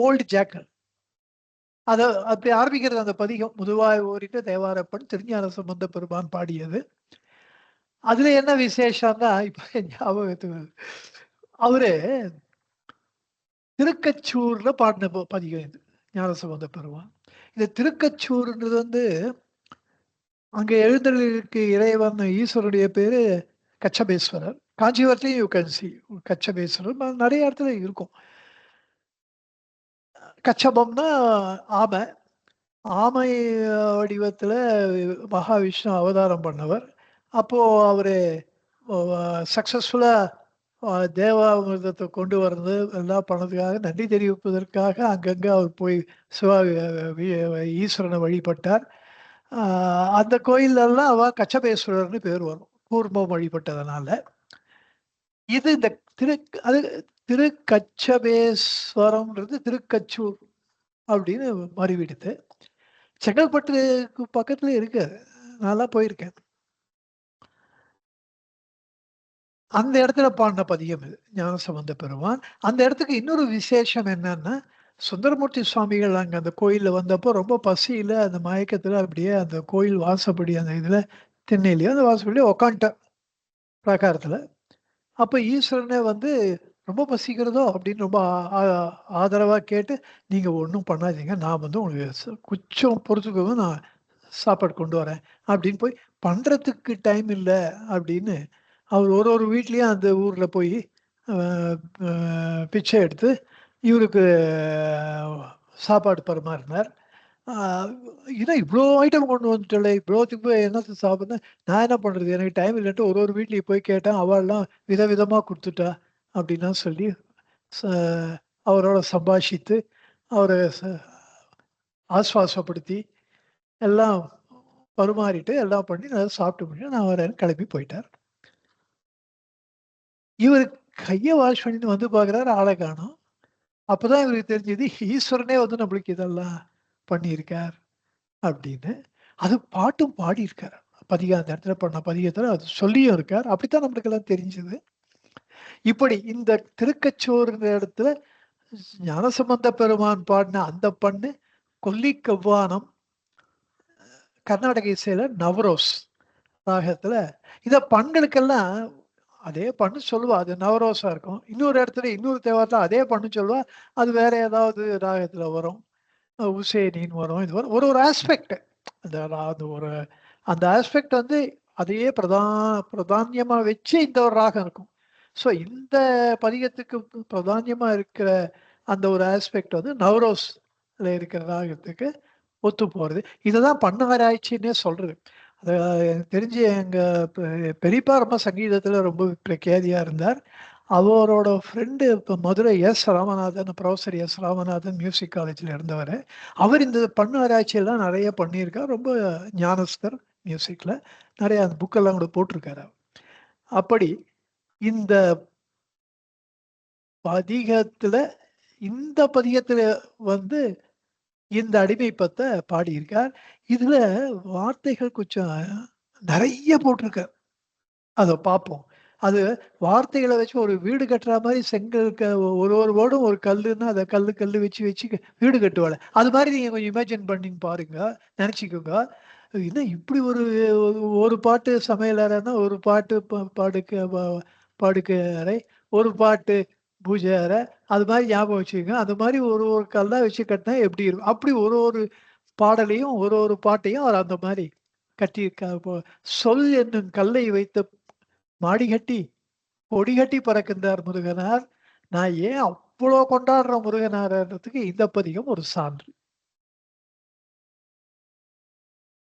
Speaker 1: ஓல்டு ஜாக்கல். அத அப்படி ஆரம்பிக்கிறது அந்த பதிகம். முதுவாய் ஓரிட்டு தேவாரப்பண் திருஞான சம்பந்த பெருமான் பாடியது. அதுல என்ன விசேஷம்னா இப்ப ஞாபகத்துக்கு அவரு திருக்கச்சூர்ல பாடின பதிகம் இது ஞானசம்பந்த பெருமான். இந்த திருக்கச்சூர்ன்றது வந்து அங்க எழுந்தருளிருக்கு இறைவன் ஈஸ்வருடைய பேரு கச்சபேஸ்வரர். காஞ்சிபுரத்துலயும் யூ கேன் சி கச்சபேஸ்வரர் நிறைய இடத்துல இருக்கும். கச்சபம்னா ஆமை. ஆமை வடிவத்துல மகாவிஷ்ணு அவதாரம் பண்ணவர். அப்போ அவரு சக்சஸ்ஃபுல்லா தேவாமிர்தத்தை கொண்டு வர்றது எல்லாம் பண்ணதுக்காக நன்றி தெரிவிப்பதற்காக அங்கங்க அவர் போய் ஈஸ்வரனை வழிபட்டார். அந்த கோயிலெல்லாம் அவ கச்சபேஸ்வரர்னு பேர் வரும், கூர்மம் வழிபட்டதுனால. இது இந்த அது திருக்கச்சபேஸ்வரம்ன்றது திருக்கச்சூர் அப்படின்னு மாறிவிடுது. செங்கல்பட்டுக்கு பக்கத்துல இருக்கு, நல்லா போயிருக்கேன். அந்த இடத்துல பாடின பதிகம் இது ஞானசம்பந்த பெருமான். அந்த இடத்துக்கு இன்னொரு விசேஷம் என்னன்னா, சுந்தரமூர்த்தி சுவாமிகள் அங்க அந்த கோயில்ல வந்தப்போ ரொம்ப பசியில அந்த மயக்கத்துல அப்படியே அந்த கோயில் வாசப்படி அந்த இதுல திண்ணையிலயோ அந்த வாசப்படியே உக்காந்துட்டார் பிரகாரத்துல. அப்ப ஈஸ்வரனே வந்து ரொம்ப பசிக்கிறதோ அப்படின்னு ரொம்ப ஆதரவா கேட்டு, நீங்க ஒன்றும் பண்ணாதீங்க, நான் வந்து உங்களுக்கு குச்சம் பொறுத்துக்கோங்க, நான் சாப்பாடு கொண்டு வரேன் அப்படின்னு போய் பண்றதுக்கு டைம் இல்லை அப்படின்னு அவர் ஒரு வீட்லயும் அந்த ஊர்ல போய் பிச்சை எடுத்து இவருக்கு சாப்பாடு பரிமாறினார். ஆ "என்ன இவ்ளோ ஐட்டம் கொண்டு வந்துட்டலே! இவ்வளோத்துக்கு போய் என்னத்த சாப்பிட்றதுன்னு" நான் என்ன பண்றது? எனக்கு டைம் இல்லன்ட்டு ஒரு ஒரு வீட்லயும் போய் கேட்டேன். அவள்லாம் விதவிதமா குடுத்துட்டா. அப்படின்லாம் சொல்லி ச அவரோட சம்பாஷித்து, அவர ஆஸ்வாசப்படுத்தி, எல்லாம் பரிமாறிட்டு, எல்லாம் பண்ணி நல்லா சாப்பிட்டு முடிச்சு, நான் வரேன்னு கிளம்பி போயிட்டார். இவரு கைய வாஷ் பண்ணிட்டு வந்து பார்க்குறாரு, ஆள காணோம். அப்பதான் இவருக்கு தெரிஞ்சது, ஈஸ்வரனே வந்து நம்மளுக்கு இதெல்லாம் பண்ணியிருக்கார் அப்படின்னு. அது பாட்டும் பாடியிருக்காரு. பதிகம் அந்த இடத்துல பண்ண பதிகத்துல அது சொல்லியும் இருக்கார். அப்படித்தான் நம்மளுக்கெல்லாம் தெரிஞ்சது. இப்படி இந்த திருக்கச்சூர்ன்ற இடத்துல ஞானசம்பந்த பெருமான் பாடின அந்த பண்ணு, கொல்லிக் கவ்வானம் கர்நாடக இசையில நவரோஸ் ராகத்துல இத பண்களுக்கெல்லாம் அதே பண்ணு சொல்லுவா. அது நவரோஸா இருக்கும். இன்னொரு இடத்துல இன்னொரு தேவாரத்துல அதே பண்ணு சொல்லுவா. அது வேற ஏதாவது ராகத்துல வரும். உசேனின்னு வரும். இது வரும். ஒரு ஒரு ஆஸ்பெக்ட். அந்த அது ஒரு அந்த ஆஸ்பெக்ட் வந்து அதையே பிரதானியமா வச்சு இந்த ஒரு ராகம் இருக்கும். ஸோ இந்த பதிகத்துக்கு பிரதானியமா இருக்கிற அந்த ஒரு ஆஸ்பெக்ட் வந்து நவரோஸ்ல இருக்கிற ராகத்துக்கு ஒத்து போறது. இததான் பண்ணாராய்ச்சின்னே சொல்றது. அது எனக்கு தெரிஞ்சு எங்க பெரியப்பா ரொம்ப சங்கீதத்துல ரொம்ப பிரக்யாதியா இருந்தார். அவரோட ஃப்ரெண்டு இப்ப Madurai S. Ramanathan, professor S. Ramanathan music காலேஜ்ல இருந்தவரு. அவர் இந்த பண்ணு ஆராய்ச்சியெல்லாம் நெறைய பண்ணியிருக்கார். ரொம்ப ஞானஸ்தர் மியூசிக்ல. நெறைய அந்த புக்கெல்லாம் கூட போட்டிருக்காரு. அப்படி இந்த பதிகத்துல இந்த பதிகத்துல வந்து இந்த அடிமைப்பத்த பாடியிருக்கார். இதுல வார்த்தைகள் கொஞ்சம் நெறைய போட்டிருக்கார். அத பார்ப்போம். அது வார்த்தைகள வச்சு ஒரு வீடு கட்டுறா மாரி செங்கல் ஒரு ஒரு வேர்டும் ஒரு கல்லுன்னா, அத கல்லு கல்லு வச்சு வச்சு வீடு கட்டுவாள. அது மாரி நீங்க கொஞ்சம் இமேஜின் பண்ணி பாருங்க. நெனச்சுக்கோங்க. என்ன இப்படி ஒரு ஒரு பாட்டு சமையலறைன்னா, ஒரு பாட்டு படுக்கை அறை, ஒரு பாட்டு பூஜை அறை, அது மாரி ஞாபகம் வச்சுக்கங்க. அது மாரி ஒரு ஒரு கல்லா வச்சு கட்டினா எப்படி இருக்கும்? அப்படி ஒரு ஒரு பாடலையும், ஒரு ஒரு பாட்டையும் அவர் அந்த மாரி கட்டியிருக்கார். இப்போ "சொல் என்னும் கல்லை வைத்த மாடிகட்டி, கொடிகட்டி பறக்கின்றார் முருகனார்." நான் ஏன் அவ்ளோ கொண்டாடுறேன் முருகனார்ன்றதுக்கு இந்த பதிகம் ஒரு சான்று.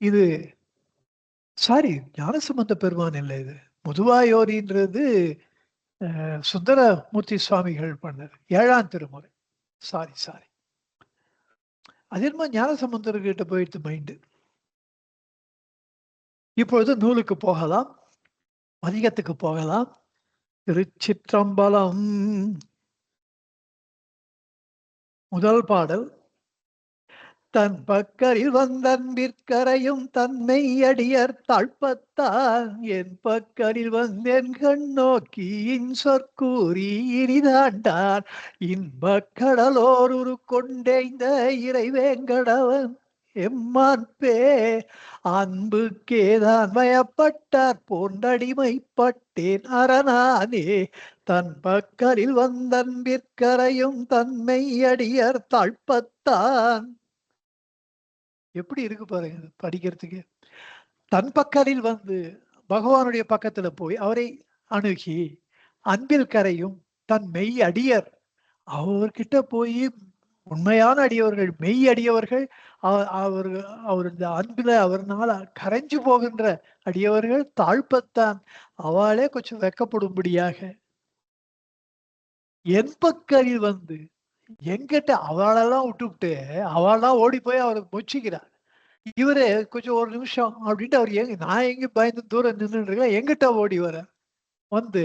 Speaker 1: இது சாரி ஞானசம்பந்த பெருமான் இல்ல இது. முதுவாயோரின்றது சுந்தரமூர்த்தி சுவாமிகள் பண்ணது. 7ஆம் திருமுறை. Sorry, sorry. அது என்னமோ ஞானசம்பந்தர்கிட்ட போயிடுத்து மைண்டு. இப்பொழுது நூலுக்கு போகலாம். பதிகத்துக்கு போகலாம். திருச்சிற்றம்பலம். முதல் பாடல். தன் பக்கரில் வந்தன்பிற்கரையும் தன்னை அடியர் தாழ்ப்பத்தான் என் பக்கரில் வந்தென் கண் நோக்கி இன்சொற்கூறி இனிதாண்டான் இன்பக் கடலோர் உரு கொண்டேய்ந்த இறைவேங்கடவன் எம்மான் அன்புக்கேதான் வயப்பட்டார் போன்றடிமைப்பட்டேன் அரணானே தன் பக்கரில் வந்தன்பிற்கரையும் தன்மை அடியர் தாழ்ப்பத்தான். எப்படி இருக்கு பாருங்க படிக்கிறதுக்கு. தன் பக்கலில் வந்து பகவானுடைய பக்கத்துல போய் அவரை அணுகி அன்பில் கரையும் தன் மெய் அடியர் அவர்கிட்ட போய் உண்மையான அடியவர்கள் மெய் அடியவர்கள் அவர் அவர் இந்த அன்புல அவர்னால கரைஞ்சு போகின்ற அடியவர்கள் தாழ்ப்பத்தான் அவளே கொஞ்சம் வெக்கப்படும்படியாக என் பக்கலில் வந்து எங்கிட்ட அவளெல்லாம் விட்டுவிட்டு அவள்லாம் ஓடி போய் அவரை முச்சிக்கிறார். இவரு கொஞ்சம் ஒரு நிமிஷம் அப்படின்ட்டு அவர் நான் எங்கேயும் பயந்து தூரம் நின்னுட்டு இருக்கேன். எங்கிட்ட ஓடி வரார். வந்து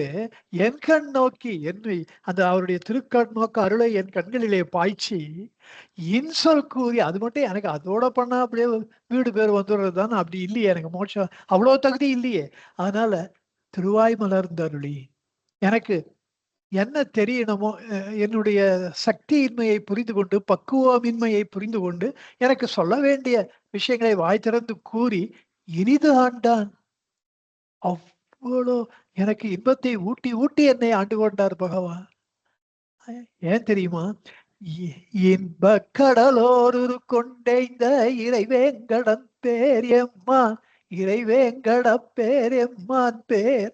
Speaker 1: என் கண் நோக்கி என்னை அந்த அவருடைய திருக்கண் நோக்க அருளை என் கண்களிலே பாய்ச்சி, இன்சொல் கூறி அது மட்டும் எனக்கு அதோட பண்ணா அப்படியே வீடு பேர் வந்துடுறது தானே. அப்படி இல்லையே எனக்கு மோட்சம் அவ்வளோ தகுதி இல்லையே. அதனால திருவாய் மலர்ந்தருளி எனக்கு என்ன தெரியணுமோ என்னுடைய சக்தியின்மையை புரிந்து கொண்டு, பக்குவமின்மையை புரிந்து கொண்டு, எனக்கு சொல்ல வேண்டிய விஷயங்களை வாய் திறந்து கூறி, இனிது ஆண்டான். அவ்வளோ எனக்கு இன்பத்தை ஊட்டி, ஊட்டி என்னை ஆண்டு கொண்டார் பகவான். ஏன் தெரியுமா? இ இன்பக் கடலோர் கொண்டைந்த இறைவேங்கடம் பேர் எம்மான், இறைவேங்கடப் பேர் எம்மான் பேர்.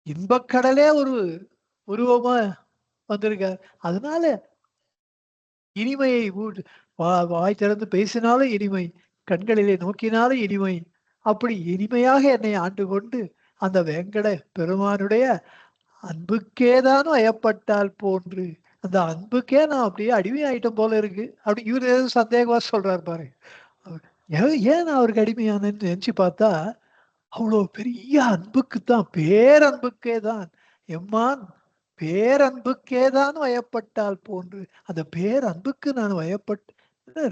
Speaker 1: இன்பக் கடலே ஒரு உருவமா வந்திருக்கார். அதனால இனிமையை வாய் திறந்து பேசினாலும் இனிமை, கண்களிலே நோக்கினாலும் இனிமை. அப்படி இனிமையாக என்னை ஆண்டு கொண்டு அந்த வேங்கட பெருமானுடைய அன்புக்கேதான் வயப்பட்டால் போன்று, அந்த அன்புக்கே நான் அப்படியே அடிமையாயிட்டேன் போல இருக்கு. அப்படி இவரு சந்தேகமா சொல்றாரு பாருங்க. ஏன் நான் அவருக்கு அடிமையானேன்னு நினைச்சு பார்த்தா, அவ்வளோ பெரிய அன்புக்கு தான், பேரன்புக்கே தான் எம்மான் பேரன்புக்கே தான் வயப்பட்டால் போன்று, அந்த பேரன்புக்கு நான் வயப்பட்டு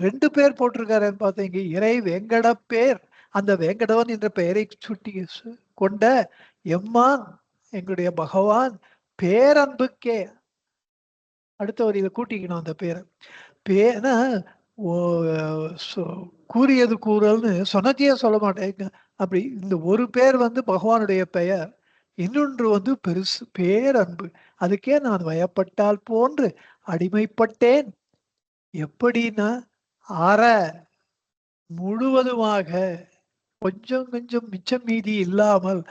Speaker 1: 2 பேர் போட்டிருக்காருன்னு பார்த்தீங்க. இறை வேங்கட பேர், அந்த வேங்கடவன் என்ற பெயரை சுட்டி கொண்ட எம்மான் எங்களுடைய பகவான் பேரன்புக்கே, அடுத்த வரியில கூட்டிக்கணும் அந்த பேரை. பேனா ஓ கூறியது கூறல்னு சொன்னதையே சொல்ல மாட்டேங்க. அப்படி இந்த ஒரு பேர் வந்து பகவானுடைய பெயர். இன்னொன்று வந்து பெருசு பேரன்பு. அதுக்கே நான் வயப்பட்டால் போன்று அடிமைப்பட்டேன். எப்படின்னா, அற முழுவதுமாக கொஞ்சம் கொஞ்சம் மிச்சம் மீதி இல்லாமல்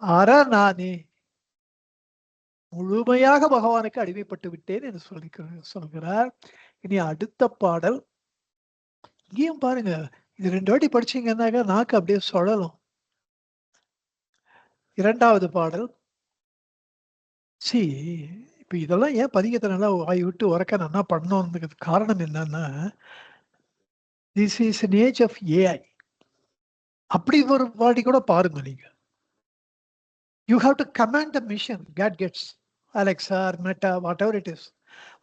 Speaker 1: அற நானே முழுமையாக பகவானுக்கு அடிமைப்பட்டு விட்டேன் என்று சொல்கிறார். இனி அடுத்த பாடல் இங்கேயும் பாருங்க, இது 2 வாட்டி படிச்சீங்கன்னாக்கா நாக்கு அப்படியே சுழலும். 2வது பாடல். சி இப்ப இதெல்லாம் ஏன் பதிகத்தை நல்லா வாய் விட்டு உரக்க நல்லா பண்ணணும்னு காரணம் என்னன்னா, this is an age of AI. அப்படி ஒரு வாட்டி கூட பாருங்க நீங்க. You have to command the machine gadgets Alexa or Meta whatever it is.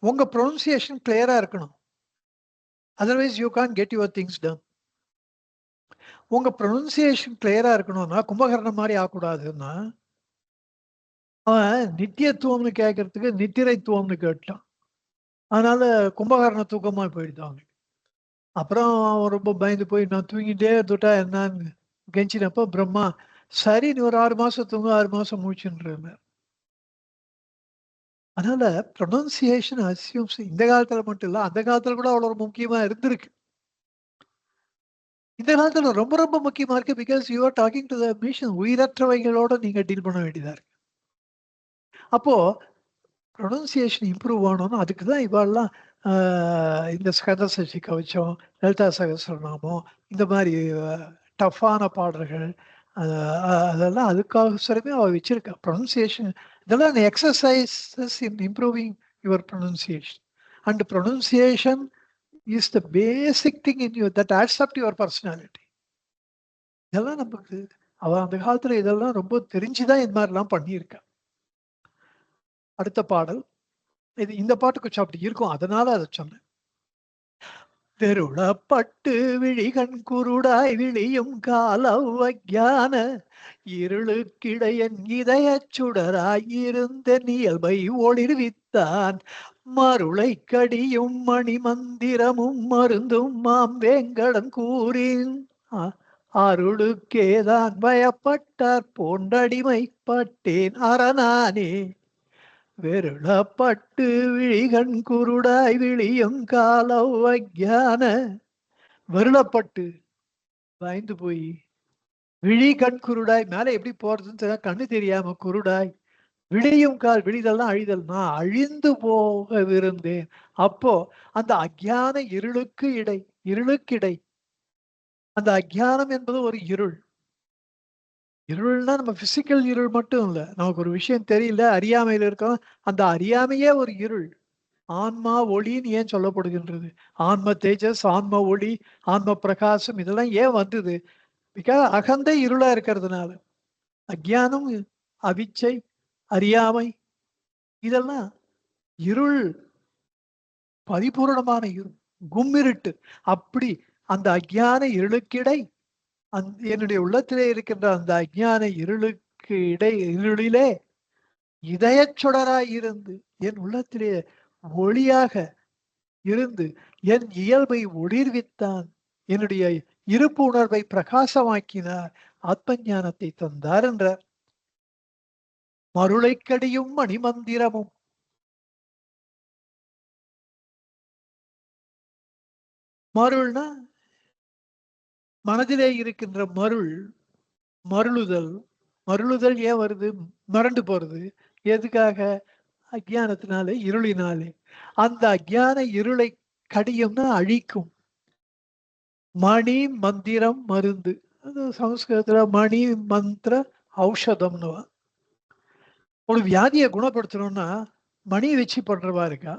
Speaker 1: உங்க ப்ரொனன்சியேஷன் கிளியரா இருக்கணும். Otherwise you can't get your things done. உங்க ப்ரொனன்சியேஷன் கிளியரா இருக்கணும்னா கும்பகர்ணம் மாதிரி ஆகக்கூடாதுன்னா, அவன் நித்தியத்துவம்னு கேட்கறதுக்கு நித்திரைத்துவம்னு கேட்டான். அதனால கும்பகர்ண தூக்கமா போயிடுதான். அப்புறம் அவன் ரொம்ப பயந்து போய் நான் தூங்கிட்டே இருந்துட்டா என்னன்னு கெஞ்சினப்ப பிரம்மா, சரி நீ ஒரு 6 மாசம் தூங்க, 6 மாசம் மூச்சுன்றாங்க. அதனால ப்ரொனன்சியேஷன் அஸ்யூம்ஸ் இந்த காலத்துல மட்டும் இல்ல, அந்த காலத்துல கூட அவ்வளவு முக்கியமா இருந்திருக்கு. இந்த காலத்துல ரொம்ப ரொம்ப முக்கியமா இருக்கு. Because you are talking to the machine. உயிரற்றவைகளோட நீங்க டீல் பண்ண வேண்டியதா இருக்கு. அப்போ ப்ரொனன்சியேஷன் இம்ப்ரூவ் ஆகணும்னா அதுக்கு தான் இவாள்லாம் இந்த ஸ்கந்த சஷ்டி கவச்சம், லலிதா சகஸ்ரநாமம், இந்த மாதிரி டஃப்பான பாடல்கள் அதெல்லாம் அதுக்காகவே அவ வச்சிருக்கா. ப்ரொனன்சியேஷன் இதெல்லாம் exercises in improving your pronunciation. And pronunciation is the basic thing in you that adds up to your personality. இதெல்லாம் நமக்கு அவ அந்த காலத்துல இதெல்லாம் ரொம்ப தெரிஞ்சுதான் இந்த மாதிரிலாம் பண்ணியிருக்கா. அடுத்த பாடல் இந்த பாட்டு கொஞ்சம் அப்படி இருக்கும், அதனால அதை சொன்னேன். தெருளப்பட்டு விழிகண் குருடாய் விழியும் காலவஜான இருளுக்கிடையன் இதயச் சுடராய் இருந்த இயல்பை ஒளிர்வித்தான் மருளை கடியும் மணிமந்திரமும் மருந்தும் மாம் வேங்கடம் கூறின் அருளுக்கேதான் பயப்பட்டார் போன்றடிமைப்பட்டேன் அரணானே வெருளப்பட்டு விழிகண் குருடாய் விழியும் காலம் அஜான வருளப்பட்டு பயந்து போய் விழி கண் குருடாய் மேல எப்படி போறதுன்னு கண்ணு தெரியாம குருடாய் விழியும் கால் விழிதெல்லாம் அழிதல் நான் அழிந்து போகவிருந்தேன். அப்போ அந்த அஜான இருளுக்கிடை அந்த அஜானம் என்பது ஒரு இருள். இருள்னா நம்ம பிசிக்கல் இருள் மட்டும் இல்ல, நமக்கு ஒரு விஷயம் தெரியல அறியாமையில இருக்கோம், அந்த அறியாமையே ஒரு இருள். ஆன்மா ஒளின்னு ஏன் சொல்லப்படுகின்றது? ஆன்ம தேஜஸ், ஆன்ம ஒளி, ஆன்ம பிரகாசம் இதெல்லாம் ஏன் வந்தது? அகந்தை இருளா இருக்கிறதுனால. அஜ்ஞானம், அவிச்சை, அறியாமை இதெல்லாம் இருள், பரிபூரணமான இருள், கும்மிருட்டு. அப்படி அந்த அஜ்ஞான இருளுக்கிடை என்னுடைய உள்ளத்திலே இருக்கின்ற அந்த அஜ்ஞான இருளுக்கு இருளிலே இதயச் சுடராய் இருந்து என் உள்ளத்திலே ஒளியாக இருந்து என் இயல்பை ஒளிர்வித்தான், என்னுடைய இருப்பு உணர்வை பிரகாசமாக்கினார், ஆத்ம ஞானத்தை தந்தார் என்றார். மருளைக்கடியும் மணிமந்திரமும் மருள்னா மனதிலே இருக்கின்ற மருளுதல். மருளுதல் ஏன் வருது? மறண்டு போறது எதுக்காக? அஜ்ஞானத்தினாலே, இருளினாலே. அந்த அஜ்ஞான இருளை கடியும்னா அழிக்கும். மணி மந்திரம் மருந்து. அது சமஸ்கிருதத்துல மணி மந்திர ஔஷதம்னு. ஒரு வியாதியை குணப்படுத்தணும்னா மணி வச்சு பண்றவா இருக்கா.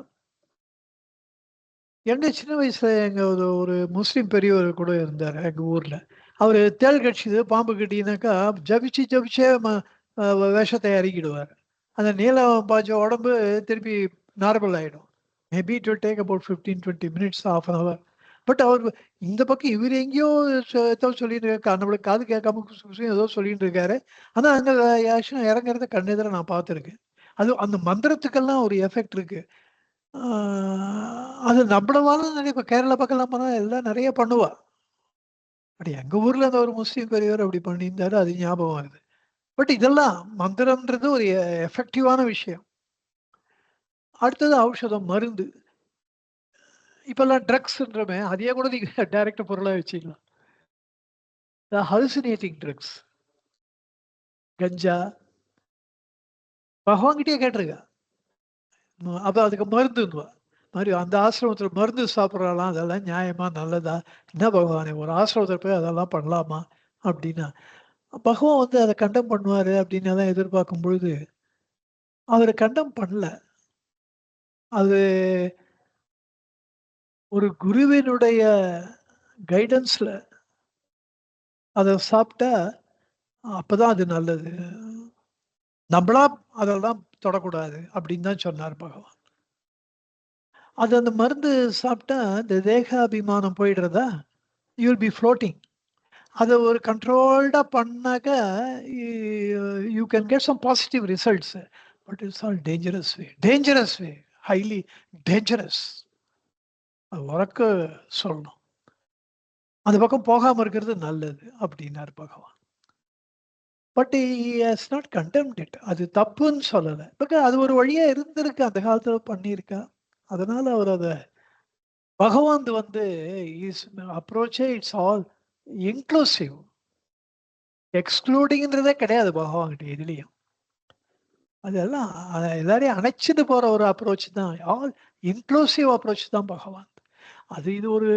Speaker 1: எங்க சின்ன வயசுல எங்க ஒரு ஒரு முஸ்லீம் பெரியவர் கூட இருந்தாரு எங்க ஊர்ல. அவரு தேள் கடிச்சது, பாம்பு கடினாக்கா ஜபிச்சு ஜபிச்சே விஷத்தை இறக்கிடுவார். அந்த நீலம் பாய்ச்ச உடம்பு திருப்பி நார்மல் ஆயிடும். Maybe it will take about 15-20 minutes, half an hour. But அவர் இந்த பக்கம் இவர் எங்கேயோ ஏதோ சொல்லிட்டு இருக்காரு, நம்மளுக்கு காது கேட்காம குசு குசுன்னு ஏதோ சொல்லிட்டு இருக்காரு. ஆனா அங்க ஆக்சுவலா இறங்குறத கண்ணெதிர நான் பார்த்துருக்கேன். அது அந்த மந்திரத்துக்கெல்லாம் ஒரு எஃபெக்ட் இருக்கு. ஆ, அது நம்மளவால நிறைய இப்ப கேரளா பக்கம்லாம் போனா எல்லாம் நிறைய பண்ணுவா. பட் எங்க ஊர்ல அந்த ஒரு முஸ்லீம் பெரியவர் அப்படி பண்ணியிருந்தாரு. அது ஞாபகம் வருது. பட் இதெல்லாம் மந்திரம்ன்றது ஒரு எஃபெக்டிவான விஷயம். அடுத்தது ஔஷதம், மருந்து. இப்பல்லாம் ட்ரக்ஸ்ன்றமே அதையே கூட நீங்க டைரக்ட் பொருளா வச்சுக்கலாம். ஹலுசினேட்டிங் ட்ரக்ஸ், கஞ்சா, பகவான்கிட்டயே கேட்டிருக்கா. அப்ப அதுக்கு மருந்துன்னுவா. மாரி அந்த ஆசிரமத்துல மருந்து சாப்பிடுறாளாம், அதெல்லாம் நியாயமா? நல்லதா? என்ன பகவானே! ஒரு ஆசிரமத்துல போய் அதெல்லாம் பண்ணலாமா? அப்டின்னா. பகவான் வந்து அத கண்டெம் பண்ணுவாரு அப்டின்னு எல்லாம் எதிர்பார்க்கும் பொழுது, அவரு கண்டெம் பண்ணல. அது ஒரு குருவினுடைய கைடன்ஸ்ல அத சாப்ட்டா, அப்பதான் அது நல்லது. நம்பளா அதெல்லாம் தொடக்கூடாது அப்டின்னு தான் சொன்னார் பகவான். அது அந்த மருந்து சாப்ட்டா, இந்த தேகாபிமானம் போயிடுறதா? You will be floating. அத ஒரு கண்ட்ரோல்டா பண்ணாக்க, you can get some positive results. But it's all dangerous way. Dangerous way. Highly dangerous. அது உரக்க சொல்லணும். அந்த பக்கம் போகாம இருக்கிறது நல்லது அப்டின்னாரு Bhagavan. But he has not condemned it. அது தப்புன்னு சொல்லல. அது ஒரு வழியா இருந்திருக்கு. அந்த காலத்துல பண்ணியிருக்கா. அதனால அவர் அத பகவான் வந்து இஸ் அப்ரோச்சே இட்ஸ் ஆல் இன்க்ளூசிவ். எக்ஸ்க்ளூடிங்ன்றதே கிடையாது பகவான்கிட்ட எதுலயும். அதெல்லாம் எல்லாரையும் அணைச்சிட்டு போற ஒரு அப்ரோச் தான். ஆல் இன்க்ளூசிவ் அப்ரோச் தான் பகவான். அது இது ஒரு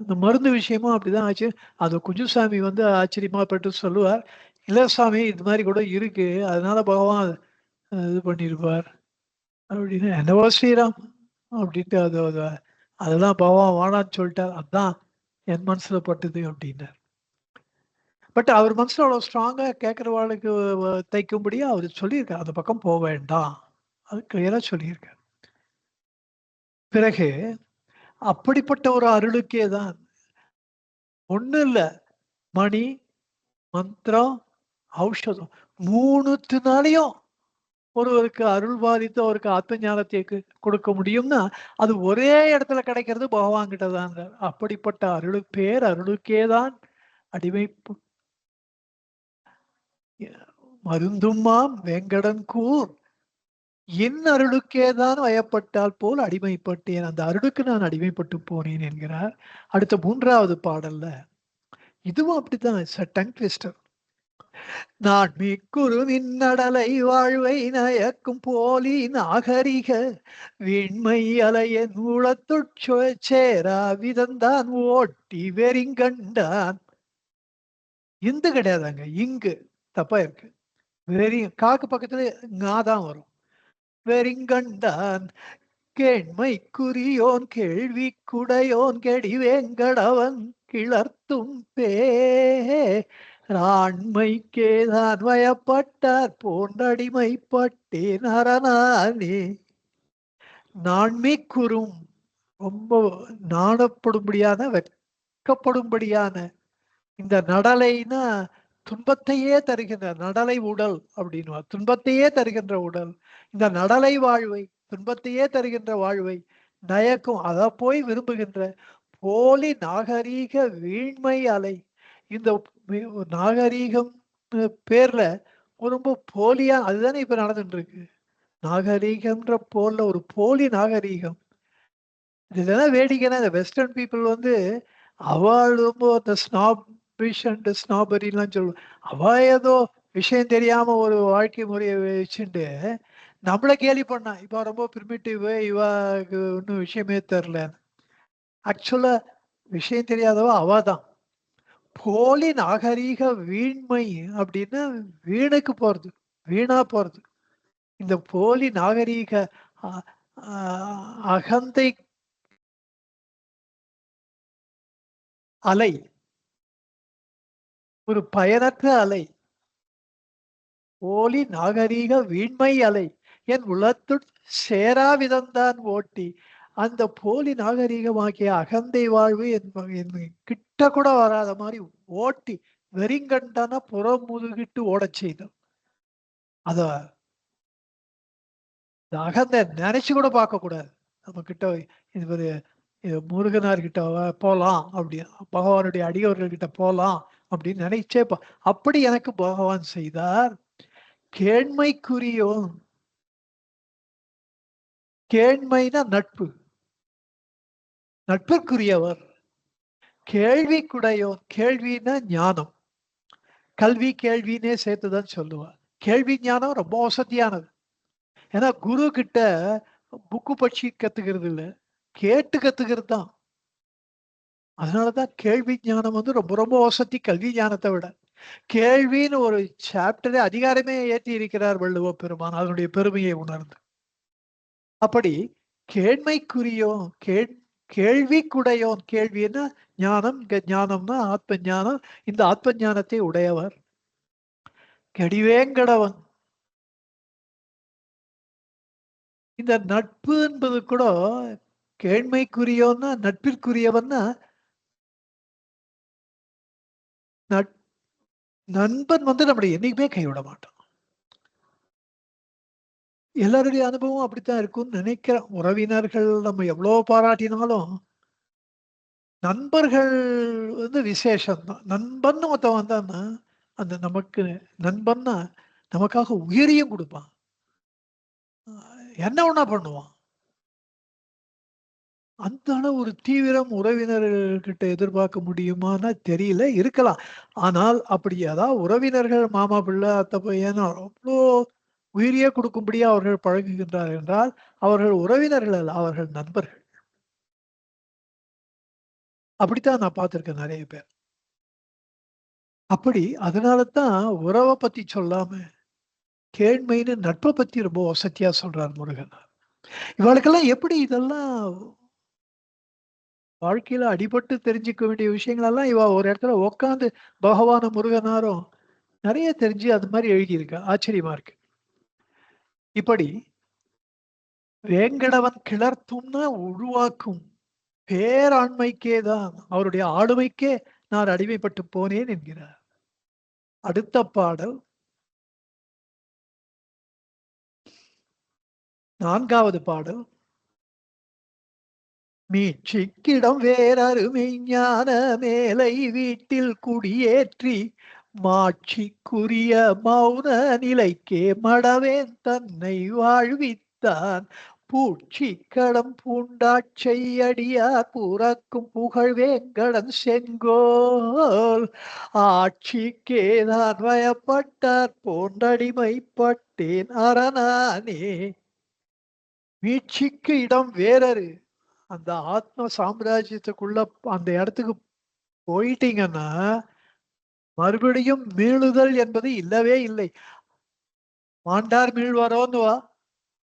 Speaker 1: இந்த மருந்து விஷயமும் அப்படிதான் ஆச்சு. அது குஞ்சுசாமி வந்து ஆச்சரியமா பட்டு சொல்லுவார். இல்ல சாமி இது மாரி கூட இருக்கு. அதனால பகவான் இது பண்ணியிருப்பார். அப்படின்னு என்னவோ ஸ்ரீராம் அப்படின்ட்டு அது அது அதெல்லாம் பகவான் வேணான்னு சொல்லிட்டார். அதான் என் மனசுல பட்டது அப்படின்னார். பட் அவர் மனசுல அவ்வளவு ஸ்ட்ராங்கா கேட்கிறவாளுக்கு தைக்கும்படியா அவரு சொல்லியிருக்காரு. அந்த பக்கம் போ வேண்டாம். அது கிளியரா சொல்லியிருக்காரு. பிறகு அப்படிப்பட்ட ஒரு அருளுக்கே தான் ஒண்ணும் இல்ல. மணி, மந்திரம், ஔஷதம் 3த்துனாலயும் ஒருவருக்கு அருள் பாலித்து அவருக்கு ஆத்ம ஞானத்தை கொடுக்க முடியும்னா, அது ஒரே இடத்துல கிடைக்கிறது பகவான் கிட்ட தாங்க. அப்படிப்பட்ட பேர் அருளுக்கே தான் அடிமை மருந்துமாம் வேங்கடன் கூர் என் அருளுக்கே தான் வயப்பட்டால் போல் அடிமைப்பட்டேன். அந்த அருளுக்கு நான் அடிமைப்பட்டு போனேன் என்கிறார். அடுத்த 3வது பாடல்ல இதுவும் அப்படித்தான். It's a tongue twister. நான் மிக்குரு நின்னடலை வாழ்வை நயக்கும் போலி நாகரிக விண்மை அலைய நூலத்துட் சேரா விதந்தான் ஓட்டி வெறிங்கண்டான். இந்து கிடையாதாங்க, இங்கு தப்பா இருக்கு. வெறி காக்கு பக்கத்துல ngா தான் வரும். வெறிங்கண்டான் கேண்மைக்குரியோன் கேள்விக்குடையோன் கெடிவேங்கடவன் கிளர்த்தும் ஆண்மைக்கேதான் வயப்பட்டார் போன்றடிமைப்பட்டேன் அரணானே. நாண்மைக்குறும் ரொம்ப நாணப்படும்படியான, வெட்கப்படும்படியான இந்த நடலைன்னா துன்பத்தையே தருகின்ற நடலை உடல் அப்படின்னுவா. துன்பத்தையே தருகின்ற உடல். இந்த நடலை வாழ்வை, துன்பத்தையே தருகின்ற வாழ்வை நயக்கும் அத போய் விரும்புகின்ற போலி நாகரீக வீண்மை அலை. இந்த நாகரீகம் பேர்ல ரொம்ப போலியா அதுதானே இப்ப நடந்துட்டு இருக்கு. நாகரீகம்ன்ற போர்ல ஒரு போலி நாகரீகம். இதெல்லாம் வேடிக்கைன்னா இந்த வெஸ்டர்ன் பீப்புள் வந்து அவள் ரொம்ப அந்த ஸ்னாபிஷ் அண்ட் ஸ்னாபரிலாம் சொல்லுவா. அவ ஏதோ விஷயம் தெரியாம ஒரு வாழ்க்கை முறையை வச்சுட்டு நம்மள கேலி பண்ணா இவ ரொம்ப பிரிமிட்டிவ், இவாக்கு ஒன்னும் விஷயமே தெரியல. ஆக்சுவலா விஷயம் தெரியாதவ அவதான். போலி நாகரீக வீண்மை அப்படின்னா வீணுக்கு போறது, வீணா போறது. இந்த போலி நாகரீக அகந்தை அலை, ஒரு பயனற்ற அலை, போலி நாகரீக வீண்மை அலை என் உளத்துள் சேராவிதம்தான் ஓட்டி அந்த போலி நாகரீகமாகிய அகந்தை வாழ்வு என் கிட்ட கூட வராத மாதிரி ஓட்டி வெறிங்கண்டான புறம் முதுகிட்டு ஓடச் செய்தோம். அத அகந்தை நினைச்சு கூட பார்க்க கூடாது. நம்ம கிட்ட இது முருகனார் கிட்ட போலாம் அப்படி, பகவானுடைய அடியவர்கள் கிட்ட போலாம் அப்படின்னு நினைச்சே அப்படி எனக்கு பகவான் செய்தார். கேண்மைக்குரியோன், கேண்மைனா நட்பு, நட்பிற்குரியவர். கேள்விக்குடையோன், கேள்வினா ஞானம், கல்வி கேள்வினே சேர்த்துதான் சொல்லுவார். கேள்வி ஞானம் ரொம்ப வசதியானது. ஏன்னா குரு கிட்ட புக்கு படிச்சு கத்துக்கிறது இல்ல, கேட்டு கத்துக்கிறது தான். அதனாலதான் கேள்வி ஞானம் வந்து ரொம்ப ரொம்ப வசதி கல்வி ஞானத்தை விட. கேள்வின்னு ஒரு சாப்டரே அதிகாரமே ஏற்றி இருக்கிறார் வள்ளுவ பெருமான், அதனுடைய பெருமையை உணர்ந்து. அப்படி கேள்மைக்குரியோன், கேள்விக்குடையோன், கேள்வின்னா ஞானம், ஞானம்னா ஆத்ம ஞானம். இந்த ஆத்ம ஞானத்தை உடையவர் கெடிவேங்கடவன். இந்த நட்பு என்பது கூட கேண்மைக்குரியோன்னா நட்பிற்குரியவன்னா, நண்பன் வந்து நம்மளை என்னைக்குமே கைவிட மாட்டான். எல்லாருடைய அனுபவம் அப்படித்தான் இருக்கும்னு நினைக்கிறேன். உறவினர்கள் நம்ம எவ்வளவு பாராட்டினாலும் நண்பர்கள் வந்து விசேஷம் தான். நண்பன் ஒருத்தன் வந்தான்னா அந்த நமக்கு நண்பன்னா நமக்காக உயிரையும் கொடுப்பான். என்ன ஒண்ணா பண்ணுவான். அந்த அளவு ஒரு தீவிரம் உறவினர்கள்கிட்ட எதிர்பார்க்க முடியுமான்னா தெரியல, இருக்கலாம். ஆனால் அப்படி ஏதாவது உறவினர்கள் மாமா பிள்ளை, அத்தை பையன் அவ்வளோ உயிரையே கொடுக்கும்படியா அவர்கள் பழகுகின்றார் என்றால் அவர்கள் உறவினர்கள் அல்ல, அவர்கள் நண்பர்கள். அப்படித்தான் நான் பார்த்திருக்கேன் நிறைய பேர். அப்படி அதனால தான் உறவை பத்தி சொல்லாம கேண்மைன்னு நட்பை பத்தி ரொம்ப வசதியா சொல்றார் முருகன். இவளுக்கெல்லாம் எப்படி இதெல்லாம் வாழ்க்கையில அடிபட்டு தெரிஞ்சுக்க வேண்டிய விஷயங்கள் எல்லாம் இவ ஒரு இடத்துல உட்காந்து பகவான முருகனாரும் நிறைய தெரிஞ்சு அது மாதிரி எழுதியிருக்கா. ஆச்சரியமா இருக்கு. இப்படி வேங்கடவன் கிளர்த்தும்னா உருவாக்கும் பேராண்மைக்கே தான், அவருடைய ஆளுமைக்கே நான் அடிமைப்பட்டு போனேன் என்கிறார். அடுத்த பாடல் 4வது பாடல். மீட்சிக்கிடம் வேறருமை ஞான மேலை வீட்டில் குடியேற்றி மாட்சிக்குரிய மௌன நிலைக்கே மடவேன் தன்னை வாழ்வித்தான் பூட்சி கடம் பூண்டாட்சையடியார் புறக்கும் புகழ் வேங்கடன் செங்கோல் ஆட்சிக்கேதான் வயப்பட்டார் போன்றடிமைப்பட்டேன் அரணானே. மீட்சிக்கு இடம் வேறரு, அந்த ஆத்ம சாம்ராஜ்யத்துக்குள்ள அந்த இடத்துக்கு போயிட்டீங்கன்னா மறுபடியும் மீளுதல் என்பது இல்லவே இல்லை. மாண்டார் மீழ்வாரோன்னு வா,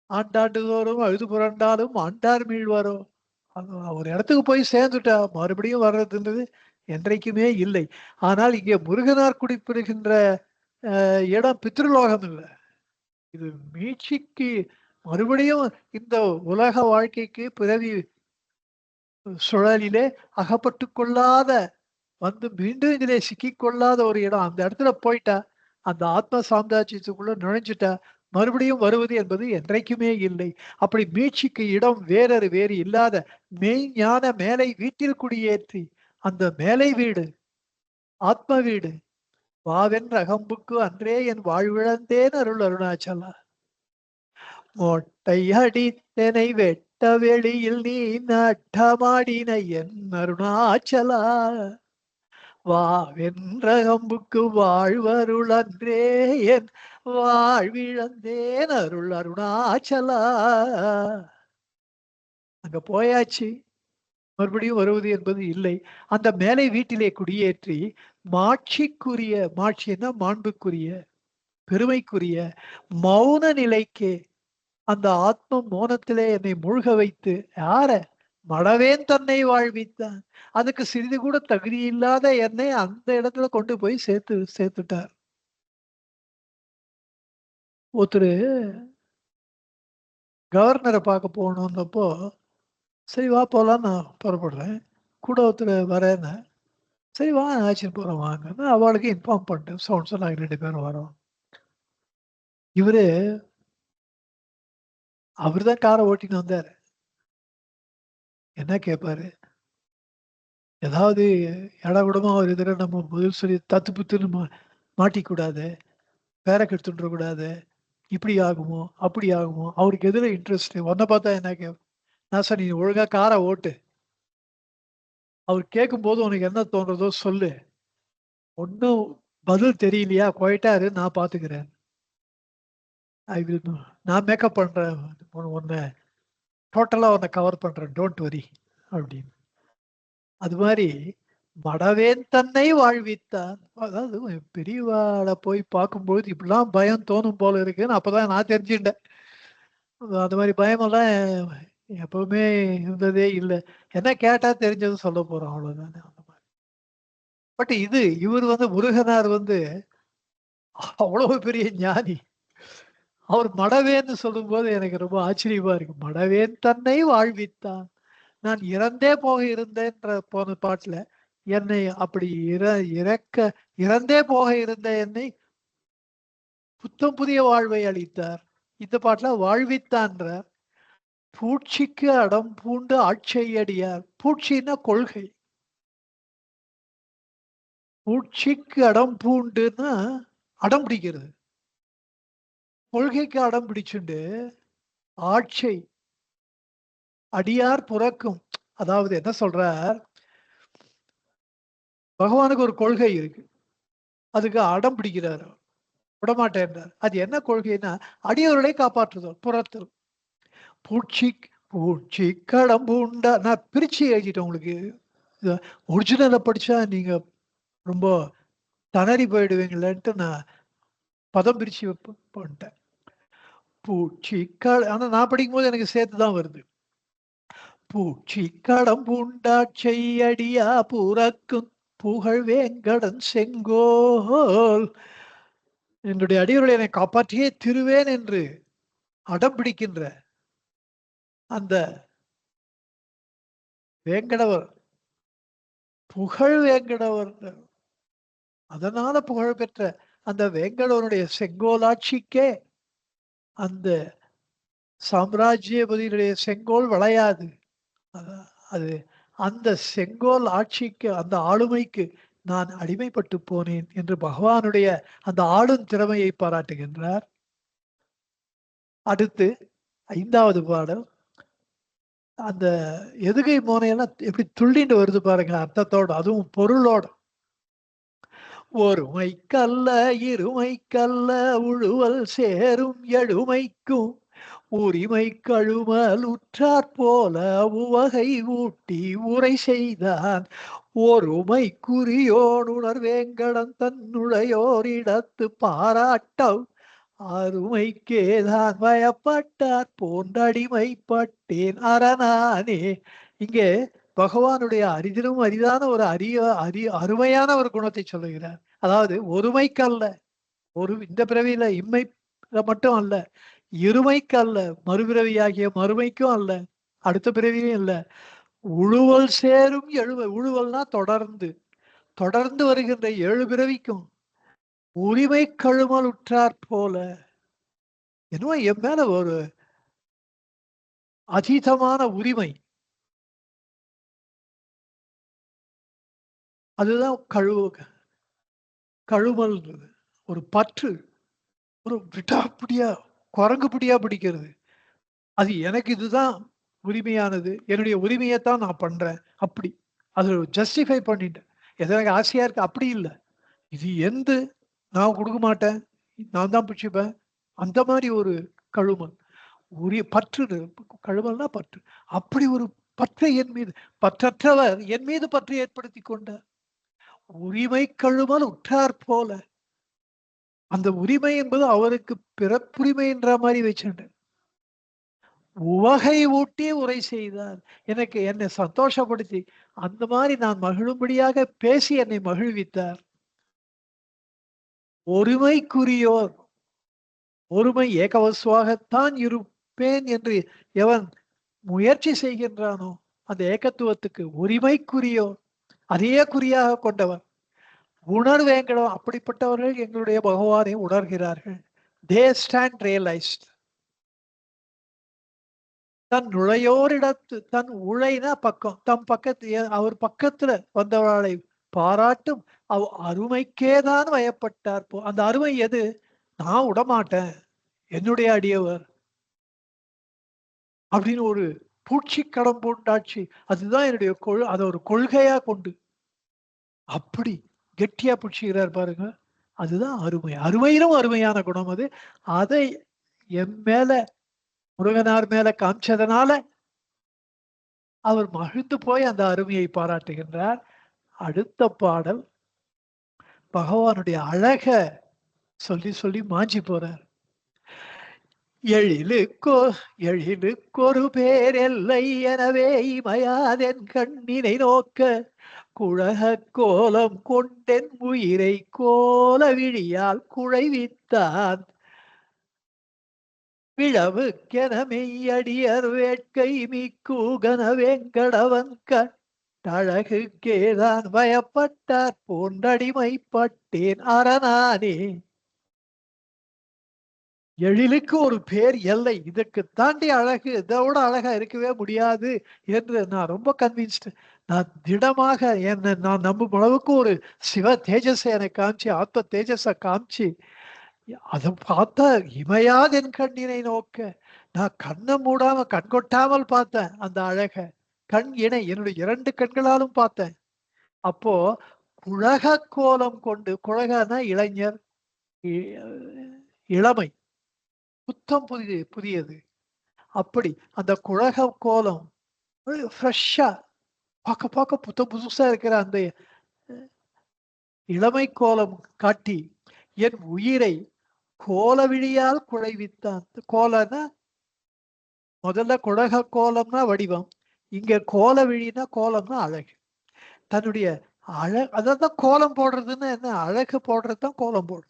Speaker 1: ஆண்டாண்டு தோறும் அழுது புரண்டாலும் ஆண்டார் மீழ்வாரோ. ஒரு இடத்துக்கு போய் சேர்ந்துட்டா மறுபடியும் வர்றதுன்றது என்றைக்குமே இல்லை. ஆனால் இங்கே முருகனார் குடிபெறுகின்ற இடம் பித்ருலோகம் இல்லை, இது மீட்சிக்கு மறுபடியும் இந்த உலக வாழ்க்கைக்கு பிறவி சுழலிலே அகப்பட்டு கொள்ளாத, வந்து மீண்டும் இதிலே சிக்கிக் கொள்ளாத ஒரு இடம். அந்த இடத்துல போயிட்டா, அந்த ஆத்ம சாம்ராஜ்யத்துக்குள்ள நுழைஞ்சிட்டா மறுபடியும் வருவது என்பது என்றைக்குமே இல்லை. அப்படி மீட்சிக்கு இடம் வேறு இல்லாத மெய்ஞான மேலை வீட்டில் குடியேற்றி, அந்த மேலை வீடு ஆத்ம வீடு வாவென்ற அகம்புக்கு அன்றே என் வாழ்விழந்தேன் அருள் அருணாச்சலா. மொட்டை அடித்தனை வெட்ட வெளியில் நீ நட்டமாடின என் அருணாச்சலா வா வென்ற கம்புக்கு வாழ்வருள் அன்றே என் வாழ்விழந்தேன் அருள் அருணாச்சலா. அங்க போயாச்சு, மறுபடியும் வருவது என்பது இல்லை. அந்த மேலை வீட்டிலே குடியேற்றி மாட்சிக்குரிய, மாட்சின்னா மாண்புக்குரிய, பெருமைக்குரிய மௌன நிலைக்கு, அந்த ஆத்ம மோனத்திலே என்னை மூழ்க வைத்து, யார மடவேன் தன்னை வாழ்வித்தான். அதுக்கு சிறிது கூட தகுதி இல்லாத என்னை அந்த இடத்துல கொண்டு போய் சேர்த்துட்டார். ஒருத்தரு கவர்னரை பார்க்க போகணுன்னப்போ, சரி வா போலாம், நான் புறப்படுறேன். கூட ஒருத்தர் வரேன்னு, சரி வா அழைச்சிட்டு போறேன் வாங்கன்னு அவளுக்கு இன்ஃபார்ம் பண்ணிட்டேன். நாங்க 2 பேரும் வரோம். இவரு அவருதான் காரை ஓட்டின்னு வந்தாரு. என்ன கேட்பாரு? ஏதாவது ஏடாகூடமா ஒரு தடவ நம்ம பதில் சொல்லி தத்து புத்துன்னு மாட்டிக்கூடாது. பேர கெடுத்துட்டுற கூடாது. இப்படி ஆகுமோ? அப்படி ஆகுமோ? அவருக்கு எதுல இன்ட்ரெஸ்ட்? உன்ன பார்த்தா என்ன நான் சொன்னேன், "நீ ஒழுங்கா கார ஓட்டு. அவர் கேட்கும்போது உனக்கு என்ன தோன்றதோ சொல்லு. ஒண்ணும் பதில் தெரியலையா? குவைட்டா இரு, நான் பார்த்துக்கிறேன். ஐ வில் நான் மேக்கப் பண்றேன். உன்ன டோட்டலா உன்ன கவர் பண்றேன். டோன்ட் வொரி" அப்படின்னு. அது மாரி மடவேன் தன்னை வாழ்வித்தான். அதாவது பெரியவாள போய் பார்க்கும்போது இப்படிலாம் பயம் தோணும் போல இருக்குன்னு அப்பதான் நான் தெரிஞ்சுட்டேன். அந்த மாரி பயமெல்லாம் எப்பவுமே இருந்ததே இல்ல. என்ன கேட்டா தெரிஞ்சது சொல்ல போறோம் அவ்வளவுதானே. அந்த மாரி. பட் இவர் முருகனார் அவ்வளவு பெரிய ஞானி. அவர் மடவேன்னு சொல்லும்போது எனக்கு ரொம்ப ஆச்சரியமா இருக்கு. மடவேன் தன்னை வாழ்வித்தான். நான் இறந்தே போக இருந்தேன்ற போன பாட்டுல என்னை அப்படி இறக்க இறந்தே போக இருந்த என்னை புத்தம் புதிய வாழ்வை அளித்தார். இந்த பாட்டுல வாழ்வித்தான்றார். பூட்சிக்கு அடம் பூண்டு ஆட்சையடியார். பூட்சின்னா கொள்கை. பூட்சிக்கு அடம் பூண்டுன்னா அடம் பிடிக்கிறது. கொள்கைக்கு அடம் பிடிச்சுண்டு ஆட்சை அடியார் புறக்கும். அதாவது என்ன சொல்றார்? பகவானுக்கு ஒரு கொள்கை இருக்கு. அதுக்கு அடம் பிடிக்கிறார். விடமாட்டேன்றார். அது என்ன கொள்கைன்னா அடியவர்களை காப்பாற்றுதல் புறத்தல். பூட்சி பூட்சி கடம்பூண்டா நான் பிரிச்சு எழுதிட்டேன் உங்களுக்கு. ஒரிஜினலை படிச்சா நீங்க ரொம்ப தணறி போயிடுவீங்களேன்ட்டு நான் பதம் பிரிச்சு பண்ணிட்டேன். பூச்சி ஆனா நான் படிக்கும்போது எனக்கு சேர்த்துதான் வருது. பூச்சி கடம்பூண்டாட்சை அடியா புறக்கும் புகழ் வேங்கடன் செங்கோல். என்னுடைய அடியவர்களை என்னை காப்பாற்றியே திருவேன் என்று அடம் பிடிக்கின்ற அந்த வேங்கடவர், புகழ் வேங்கடவர், அதனால புகழ் பெற்ற அந்த வேங்கடவனுடைய செங்கோலாட்சிக்கே அந்த சாம்ராஜ்யபதியுடைய செங்கோல் வளையாது. அது அந்த செங்கோல் ஆட்சிக்கு, அந்த ஆளுமைக்கு நான் அடிமைப்பட்டு போனேன் என்று பகவானுடைய அந்த ஆளும் திறமையை பாராட்டுகின்றார். அடுத்து 5வது பாடல். அந்த எதுகை மோனையெல்லாம் எப்படி துள்ளிண்டு வருது பாருங்க அர்த்தத்தோட, அதுவும் பொருளோட. ஒருமைக்கல்ல இருமைக்கல்ல உழுவல் சேரும் எழுமைக்கும் உரிமை கழுமல் உற்றாற் போல உவகை ஊட்டி உரை செய்தான். ஒருமை குறியோனுணர் வேங்கடன் தன்னுடையோரிடத்து பாராட்டம் அருமைக்கேதான் வயப்பட்டார் போன்றடிமைப்பட்டேன் அரணானே. இங்கே பகவானுடைய அரிதிலும் அரிதான ஒரு அருமையான ஒரு குணத்தை சொல்லுகிறார். அதாவது ஒருமைக்கு அல்ல, இந்த பிறவியில இம்மை மட்டும் அல்ல, இருமைக்கு அல்ல, மறுபிறவியாகிய மறுமைக்கும் அல்ல, அடுத்த பிறவியும் இல்ல, உழுவல் சேரும் உழுவல்னா தொடர்ந்து தொடர்ந்து வருகின்ற 7 பிறவிக்கும் உரிமை கழுமல் உற்றாற் போல என்னவோ என் மேல ஒரு அதீதமான உரிமை. அதுதான் கழுமல்ன்றது. ஒரு பற்று, ஒரு விடாப்பிடியா, குரங்கு பிடியா பிடிக்கிறது. அது எனக்கு இதுதான் உரிமையானது, என்னுடைய உரிமையைத்தான் நான் பண்றேன். அப்படி அது ஜஸ்டிஃபை பண்ணிட்டேன். எது எனக்கு ஆசையா இருக்கு அப்படி இல்லை. இது நான் கொடுக்க மாட்டேன், நான் தான் பிடிச்சிப்பேன். அந்த மாதிரி ஒரு கழுமல். உரிய பற்று, கழுமல்னா பற்று. அப்படி ஒரு பற்றை என் மீது, பற்றற்றவர் என் மீது பற்றை ஏற்படுத்தி கொண்டார். உரிமை கழுமல் உற்றார் போல. அந்த உரிமை என்பது அவருக்கு பிறப்புரிமை என்ற மாதிரி வச்சுண்டு உவகை ஊட்டி உரை செய்தார். எனக்கு என்னை சந்தோஷப்படுத்தி அந்த மாதிரி நான் மகிழும்படியாக பேசி என்னை மகிழ்வித்தார். ஒருமைக்குரியோர், ஒருமை ஏகவசுவாகத்தான் இருப்பேன் என்று எவன் முயற்சி செய்கின்றானோ அந்த ஏகத்துவத்துக்கு உரிமைக்குரியோர், அதையே குறியாக கொண்டவர் உணர்வேங்கடம். அப்படிப்பட்டவர்கள் எங்களுடைய பகவானை உணர்கிறார்கள். தே ஸ்டாண்ட் ரியலைஸ்ட். தன் நுழையோரிடத்து, தன் உழைனா பக்கம், தம் பக்கத்து அவர் பக்கத்துல வந்தவர்களை பாராட்டும் அவ் அருமைக்கேதான் வயப்பட்டார். அந்த அருமை எது? நான் விடமாட்டேன், என்னுடைய அடியவர் அப்படின்னு ஒரு பூச்சி கடம் பூண்டாட்சி. அதுதான் என்னுடைய அதை ஒரு கொள்கையா கொண்டு அப்படி கெட்டியா பிடிச்சுக்கிறார் பாருங்க. அதுதான் அருமை. அருமையிலும் அருமையான குணம் அது. அதை என் மேல, முருகனார் மேல காமிச்சதனால அவர் மகிழ்ந்து போய் அந்த அருமையை பாராட்டுகின்றார். அடுத்த பாடல் பகவானுடைய அழக சொல்லி சொல்லி மாஞ்சி போறார். எழிலுக்கொரு பேர் எல்லை எனவே இமையாதென் கண்ணினை நோக்க குழக கோலம் கொண்டென் உயிரை கோல விழியால் குழைவித்தான் விழவுக்கென மெய்யடியர் வேட்கை மிக்கூகன வேங்கடவன் கழகுக்கேதான் பயப்பட்டார் போன்றடிமைப்பட்டேன் அரணானே. எழிலுக்கு ஒரு பேர் எல்லை, இதற்கு தாண்டி அழகு, இதோட அழகா இருக்கவே முடியாது என்று நான் ரொம்ப கன்வின்ஸ்டு. நான் திடமாக என்ன நான் நம்பும் அளவுக்கு ஒரு சிவ தேஜஸை எனக்கு காமிச்சு, ஆத்ம தேஜஸை காமிச்சு, அதை பார்த்தா இமையாது என் கண்ணினை நோக்க, நான் கண்ணை மூடாம கண்கொட்டாமல் பார்த்தேன் அந்த அழக. கண் இணை என்னுடைய 2 கண்களாலும் பார்த்தேன். அப்போ குழக கோலம் கொண்டு, குழகனா இளைஞர், இளமை, புத்தம் புதியது. அப்படி அந்த குழக கோலம் ஃப்ரெஷ்ஷா பார்க்க பார்க்க புதுசா இருக்கிற அந்த இளமை கோலம் காட்டி என் உயிரை கோல விழியால் குழைவித்தான். கோலன்னா முதல்ல குழக கோலம்னா வடிவம், இங்க கோல விழினா கோலம்னா அழகு. தன்னுடைய அதான் கோலம் போடுறதுன்னு என்ன, அழகு போடுறதுதான் கோலம் போடுறது.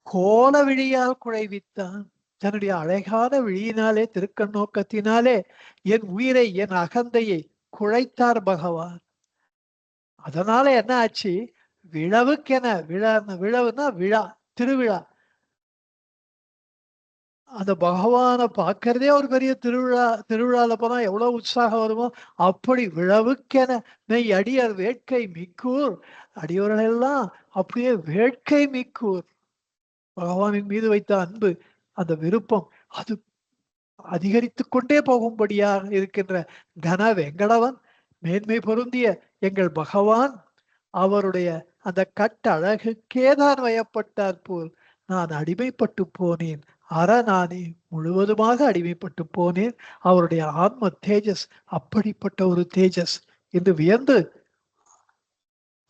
Speaker 1: கோல விழியால் குழைவித்தான், தன்னுடைய அழகான விழியினாலே, திருக்கண் நோக்கத்தினாலே என் உயிரை, என் அகந்தையை குழைத்தார் பகவான். அதனால என்ன ஆச்சு? விழவுக்கென, விழவுன்னா விழா, திருவிழா. அந்த பகவானை பார்க்கறதே ஒரு பெரிய திருவிழா. திருவிழால போனா எவ்வளவு உற்சாகம் வருமோ அப்படி விழவுக்கென மெய் அடியர் வேட்கை மிக்கூர், அடியவர்கள் எல்லாம் அப்படியே வேட்கை மிக்கூர். பகவானின் மீது வைத்த அன்பு, அந்த விருப்பம் அது அதிகரித்து கொண்டே போகும்படியாக இருக்கின்ற கன வெங்கடவன், மேன்மை பொருந்திய எங்கள் பகவான், அவருடைய அந்த கட்டழகுக்கேதான் வயப்பட்டார் போல் நான் அடிமைப்பட்டு போனேன். நானே முழுவதுமாக அடிமைப்பட்டு போனேன். அவருடைய ஆத்ம தேஜஸ் அப்படிப்பட்ட ஒரு தேஜஸ் என்று வியந்து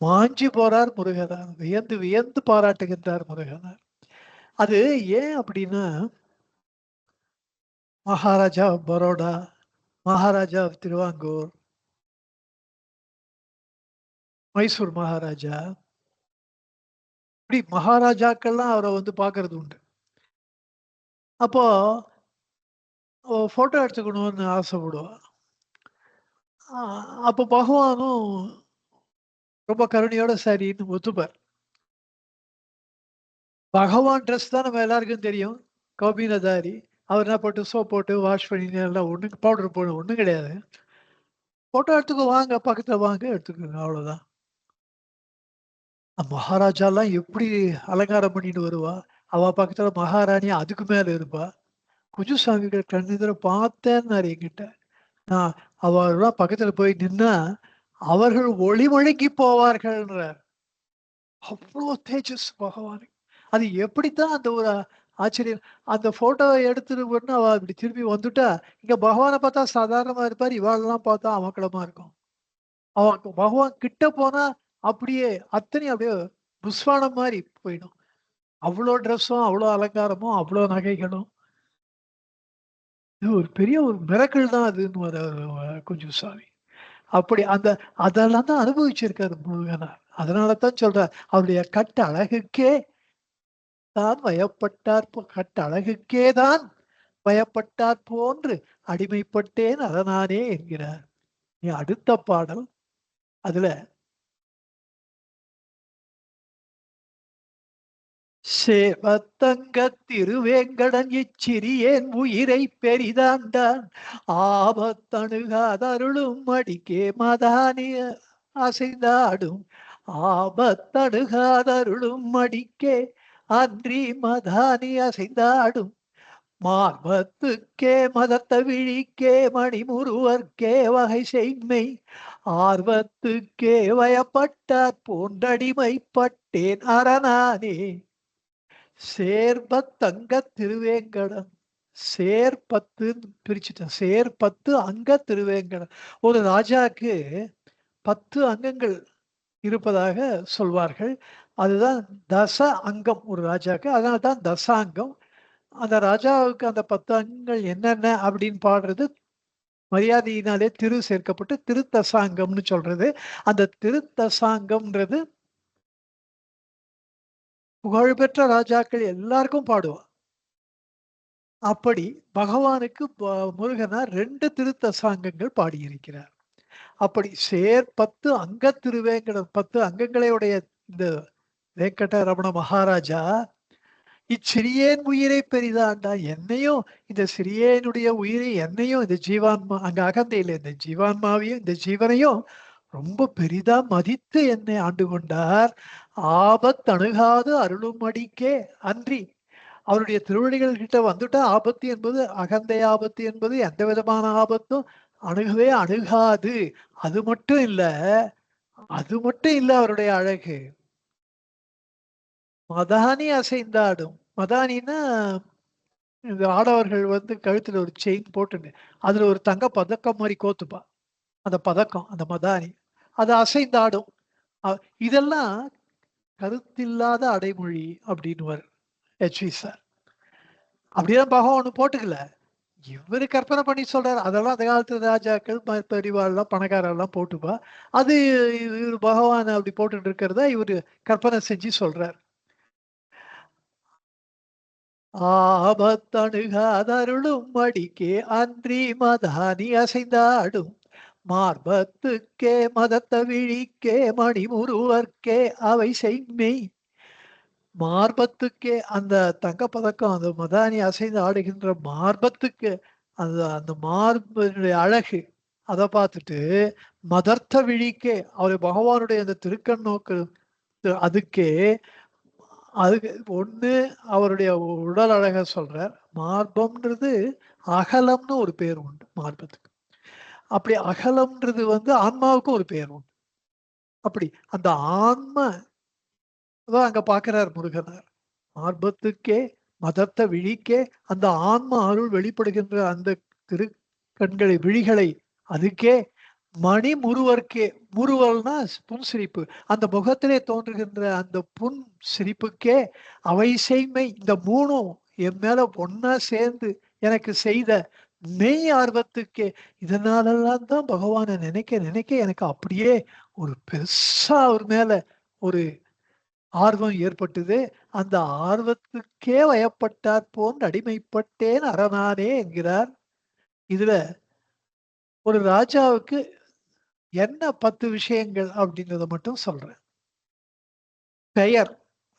Speaker 1: மாஞ்சி போறார் முருகனார். வியந்து வியந்து பாராட்டுகின்றார் முருகனார். அது ஏன் அப்படின்னா, மகாராஜா ஆஃப் பரோடா, மகாராஜா ஆஃப் திருவாங்கூர், மைசூர் மகாராஜா, இப்படி மகாராஜாக்கள்லாம் அவரை வந்து பார்க்கறது உண்டு. அப்போ போட்டோ எடுத்துக்கணும்னு ஆசைப்படுவான். அப்போ பகவானும் ரொம்ப கருணையோட சரின்னு ஒத்துப்பார். பகவான் ட்ரெஸ் தான் நம்ம எல்லாருக்கும் தெரியும், கௌபீனதாரி. அவர் என்ன போட்டு சோப் போட்டு வாஷ் பண்ணி எல்லாம் ஒண்ணு, பவுடர் போட ஒண்ணும் கிடையாது. போட்டோ எடுத்துக்கோ, வாங்க பக்கத்துல வாங்க எடுத்துக்கோங்க, அவ்வளவுதான். மகாராஜாலாம் எப்படி அலங்காரம் பண்ணிட்டு வருவா, அவ பக்கத்துல மகாராணி அதுக்கு மேல இருப்பா. குஜுசாமி கண்ணெதிர பார்த்தேன்னாரு என்கிட்ட. நான் அவர்லாம் பக்கத்துல போய் நின்னா அவர்கள் ஒளிமொழிக்கு போவார்கள்ன்றார். அவ்வளோ தேஜஸ் பகவானுக்கு. அது எப்படித்தான் அந்த ஒரு ஆச்சரியம். அந்த போட்டோவை எடுத்துட்டு உடனே அவ இப்படி திரும்பி வந்துட்டா, இங்க பகவானை பார்த்தா சாதாரணமா இருப்பாரு. இவாளெல்லாம் பார்த்தா அமர்க்களமா இருக்கும். அவன் பகவான் கிட்ட போனா அப்படியே அத்தனையும் அப்படியே புஸ்வானம் மாரி போயிடும். அவ்ளோ ட்ரெஸ்ஸும், அவ்ளோ அலங்காரமும், அவ்ளோ நகைகளும். இது ஒரு பெரிய ஒரு மிரக்கிள் தான் அதுன்னுவாரு குஞ்சுசாமி. அப்படி அதெல்லாம் தான் அனுபவிச்சிருக்காரு முருகனார். அதனால தான் சொல்றார். அவருடைய கட்டழகுக்கே தான் வயப்பட்டார் கட்டழகுக்கே தான் வயப்பட்டார் போன்று அடிமைப்பட்டேன் அதனானே என்கிறார். நீ அடுத்த பாடல் அதுல சேவத்தங்கத் திருவேங்கடன் இச்சிறியேன் உயிரை பெரிதாண்டான் ஆபத்தணுகாதருளும் அடிக்கே மதானிய அசைந்தாடும் ஆபத்தணுகாதருளும் அடிக்கே அன்றி மதானி அசைந்தாடும் மார்பத்துக்கே மதத்த விழிக்கே மணிமுருவர்க்கே வகை செய்மை ஆர்வத்துக்கே வயப்பட்டார் போன்றடிமைப்பட்டேன் அரணானே சேர்பத்தங்க திருவேங்கடம். சேர்பத்து பிரிச்சுட்டேன். சேர்பத்து அங்க திருவேங்கடம். ஒரு ராஜாக்கு 10 அங்கங்கள் இருப்பதாக சொல்வார்கள். அதுதான் தச அங்கம் ஒரு ராஜாக்கு. அதனால தான் தசாங்கம். அந்த ராஜாவுக்கு அந்த 10 அங்கங்கள் என்னென்ன அப்படின்னு பாடுறது மரியாதையினாலே திரு சேர்க்கப்பட்டு திருத்தசாங்கம்னு சொல்றது. அந்த திருத்தசாங்கம்ன்றது புகழ்பெற்ற ராஜாக்கள் எல்லாருக்கும் பாடுவா. அப்படி பகவானுக்கு முருகனார் 2 திருத்தசாங்கங்கள் பாடியிருக்கிறார். அப்படி சேர் 10 அங்க திருவேங்கடம் 10 அங்கங்களை உடைய இந்த வேங்கட ரமண மகாராஜா இச்சிறியேன் உயிரை பெரிதாண்டா என்னையும் இந்த சிறியேனுடைய உயிரை என்னையும் இந்த ஜீவான்மா அங்க அகந்தையில இந்த ஜீவான்மாவையும் இந்த ஜீவனையும் ரொம்ப பெரிதா மதித்து என்னை ஆண்டு கொண்டார். ஆபத் அணுகாது அருளும் அடிக்கே அன்றி அவருடைய திருவடிகள் கிட்ட வந்துட்டா ஆபத்து என்பது அகந்தை ஆபத்து என்பது எந்த விதமான ஆபத்தும் அணுகவே அணுகாது. அது மட்டும் இல்ல அவருடைய அழகு மதானி அசைந்தாடும். மதானின்னா இந்த ஆடவர்கள் கழுத்துல ஒரு செயின் போட்டுன்னு அதுல ஒரு தங்க பதக்கம் மாதிரி கோத்துப்பா. அந்த பதக்கம் அந்த மதானி அது அசைந்தாடும். இதெல்லாம் கருத்தில்லாத அடைமொழி அப்படின்னு HV சார். அப்படிதான் பகவான் போட்டுக்கல. இவரு கற்பனை பண்ணி சொல்றாரு. அதெல்லாம் அந்த காலத்துல ராஜாக்கள் பெரியவாள்லாம் பணக்காரெல்லாம் போட்டுப்பா. அது இவரு பகவான் அப்படி போட்டுட்டு இருக்கிறத இவரு கற்பனை செஞ்சு சொல்றார். ஆபத்தணுகாதருளும் அடிக்கே அன்றி மதானி அசைந்தாடும் மார்பத்துக்கே மதத்த விழிக்கே மணிமுருவர்க்கே அவை செய்மை மார்பத்துக்கே அந்த தங்கப்பதக்கம் அந்த மதானி அசைந்து ஆடுகின்ற மார்பத்துக்கு அந்த அந்த மார்பனுடைய அழகு அதை பார்த்துட்டு மதர்த்த விழிக்கே அவர் பகவானுடைய அந்த திருக்கண் நோக்கு அதுக்கே அதுக்கு ஒண்ணு அவருடைய உடல் அழக சொல்றார். மார்பம்ன்றது அகலம்னு ஒரு பேர் உண்டு மார்பத்துக்கு. அப்படி அகலம்ன்றது ஆன்மாவுக்கும் ஒரு பேர் உண்டு. அப்படி அந்த ஆன்மா தான் அங்க பாக்குறார் முருகனார். மார்பத்துக்கே மதத்த விழிக்கே அந்த ஆன்மா அருள் வெளிப்படுகின்ற அந்த திரு கண்களை விழிகளை அதுக்கே மணி முருவர்க்கே முருவல்னா புன்சிரிப்பு அந்த முகத்திலே தோன்றுகின்ற அந்த புன் சிரிப்புக்கே அவை செய்மை இந்த மூணும் என் மேல ஒன்னா சேர்ந்து எனக்கு செய்த மெய் ஆர்வத்துக்கே இதனாலெல்லாம் தான் பகவானை நினைக்க நினைக்க எனக்கு அப்படியே ஒரு பெருசா அவர் மேல ஒரு ஆர்வம் ஏற்பட்டது. அந்த ஆர்வத்துக்கே வயப்பட்டார் போன்று அடிமைப்பட்டேன் அரணானே என்கிறார். இதுல ஒரு ராஜாவுக்கு என்ன 10 விஷயங்கள் அப்படின்றத மட்டும் சொல்றேன். பெயர்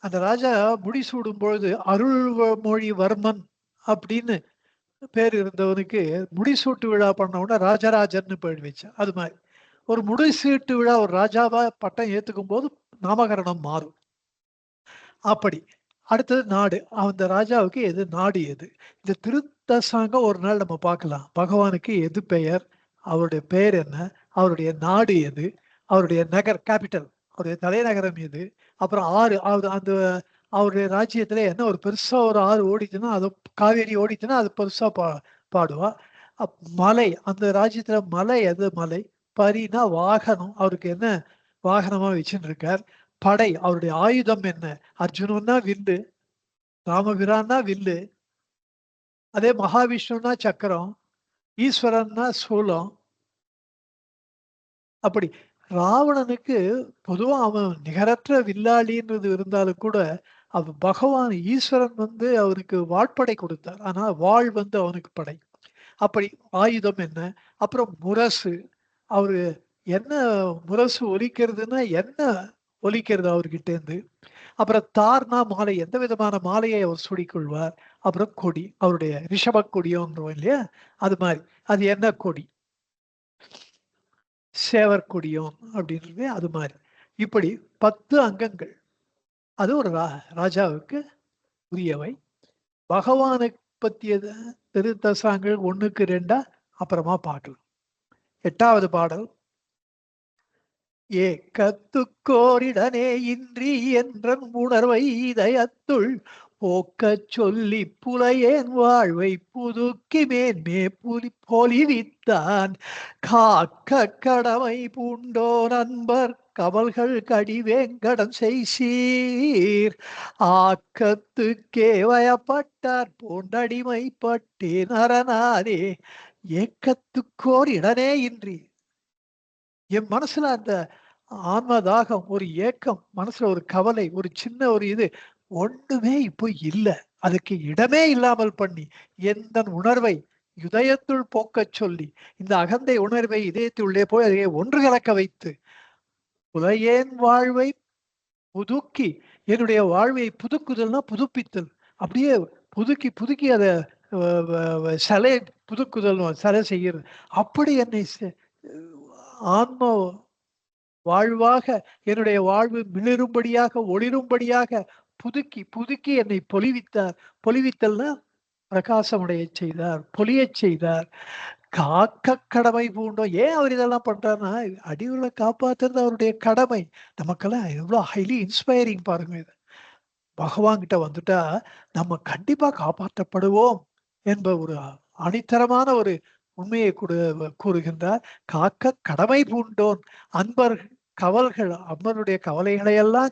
Speaker 1: அந்த ராஜா முடிசூடும் பொழுது அருள்மொழிவர்மன் அப்படின்னு பேர் இருந்தவனுக்கு முடிசூட்டு விழா பண்ண உடனே ராஜராஜன்னு பேர் வச்சான். அது மாதிரி ஒரு முடிசூட்டு விழா ஒரு ராஜாவா பட்டம் ஏத்துக்கும் போது நாமகரணம் மாறும். அப்படி அடுத்தது நாடு அந்த ராஜாவுக்கு எது நாடு எது இந்த திருத்தசாங்கம் ஒரு நாள் நம்ம பார்க்கலாம். பகவானுக்கு எது பெயர் அவருடைய பெயர் என்ன அவருடைய நாடு எது அவருடைய நகர் கேபிட்டல் அவருடைய தலைநகரம் எது அப்புறம் ஆறு அந்த அவருடைய ராஜ்யத்துல என்ன ஒரு பெருசா ஒரு ஆறு ஓடிச்சுன்னா அது காவேரி ஓடிச்சுன்னா அது பெருசா பாடுவா. மலை, அந்த ராஜ்யத்துல மலை, எது மலை? பரினா வாகனம், அவருக்கு என்ன வாகனமா வச்சுட்டு இருக்கார். படை, அவருடைய ஆயுதம் என்ன? அர்ஜுனன்னா வில்லு, ராமபிரான்னா வில்லு, அதே மகாவிஷ்ணுன்னா சக்கரம், ஈஸ்வரன்னா சூலம். அப்படி ராவணனுக்கு பொதுவா அவன் நிகரற்ற வில்லாளின்றது இருந்தாலும் கூட அவன் பகவான் ஈஸ்வரன் அவருக்கு வாட்படை கொடுத்தார். ஆனா வாழ் அவனுக்கு படை. அப்படி ஆயுதம் என்ன? அப்புறம் முரசு, அவரு என்ன முரசு ஒலிக்கிறதுன்னா என்ன ஒலிக்கிறது அவர்கிட்ட இருந்து. அப்புறம் தார்னா மாலை, எந்த விதமான மாலையை அவர் சூடிக்கொள்வார். அப்புறம் கொடி, அவருடைய ரிஷப கொடியோன்றோம் இல்லையா, அது மாதிரி. அது என்ன கொடி? சேவர் கொடியோன் அப்படின்றது அது மாதிரி. இப்படி 10 அங்கங்கள். அது ஒரு ராஜாவுக்கு உரியவை. பகவானை பற்றிய திருத்தசாங்கள் 1க்கு 2 அப்புறமா பார்க்கலாம். 8வது பாடல். ஏக்கத்துக்கோரிடனே இன்றி என்றன் உணர்வை இதயத்துள் போக்கச் சொல்லி புலையேன் வாழ்வை புதுக்கி மேன்மே பொலிவித்தான் காக்க கடமை பூண்டோ நண்பர் கவல்கள் கடிவேங்கடம் செய்சீர் ஆக்கத்துக்கே வயப்பட்டார் போன்றடிமைப்பட்டேன் அரணானே. ஏக்கத்துக்கோர் இடனே இன்றி, என் மனசுல அந்த ஆன்மதாகம், ஒரு ஏக்கம், மனசுல ஒரு கவலை, ஒரு சின்ன ஒரு இது ஒண்ணுமே இப்போ இல்ல. அதுக்கு இடமே இல்லாமல் பண்ணி எந்த உணர்வை இதயத்துள் போக்கச் சொல்லி, இந்த அகந்தை உணர்வை இதயத்துள்ளே போய் அதை ஒன்று கலக்க வைத்து புலையேன் வாழ்வை புதுக்கி, என்னுடைய வாழ்வை புதுக்குதல்னா புதுப்பித்தல், அப்படியே புதுக்கி புதுக்கி அதை சிலை புதுக்குதல், சிலை செய்கிறது. அப்படி என்னை ஆன்ம வாழ்வாக, என்னுடைய வாழ்வு மிளிரும்படியாக ஒளிரும்படியாக புதுக்கி புதுக்கி என்னை பொலிவித்தார். பொலிவித்தல்னா பிரகாசமுடைய செய்தார், பொலியச் செய்தார். காக்க கடமை பூண்டோம். ஏன் அவர் இதெல்லாம் பண்றாருன்னா, அடிவுகளை காப்பாத்துறது அவருடைய கடமை. நமக்கெல்லாம் எவ்வளவு ஹைலி இன்ஸ்பைரிங் பாருங்க இது. பகவான் கிட்ட வந்துட்டா நம்ம கண்டிப்பா காப்பாற்றப்படுவோம் என்ப ஒரு அணித்தரமான ஒரு உண்மையை கூறுகின்றார். காக்க கடமை பூண்டோன் அன்பர் கவல்கள், அம்மனுடைய கவலைகளை எல்லாம்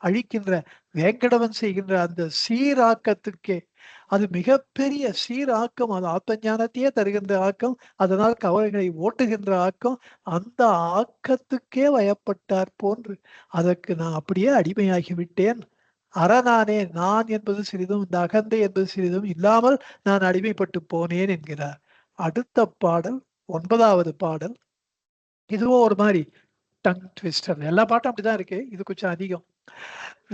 Speaker 1: அழிக்கின்ற வேங்கடவன் செய்கின்ற அந்த சீராக்கத்துக்கே, அது மிகப்பெரிய சீராக்கம். அது ஆத்ம ஞானத்தையே தருகின்ற ஆக்கம், அதனால் கவலைகளை ஓட்டுகின்ற ஆக்கம். அந்த ஆக்கத்துக்கே வயப்பட்டார் போன்று அதற்கு நான் அப்படியே அடிமையாகி விட்டேன். அரணானே, நான் என்பது சிறிதும் இந்த அகந்தை என்பது சிறிதும் இல்லாமல் நான் அடிமைப்பட்டு போனேன் என்கிறார். அடுத்த பாடல் 9வது பாடல். இதுவும் ஒரு மாதிரி டங் ட்விஸ்டர். எல்லா பாட்டும் அப்படிதான் இருக்கு, இது கொஞ்சம் அதிகம்.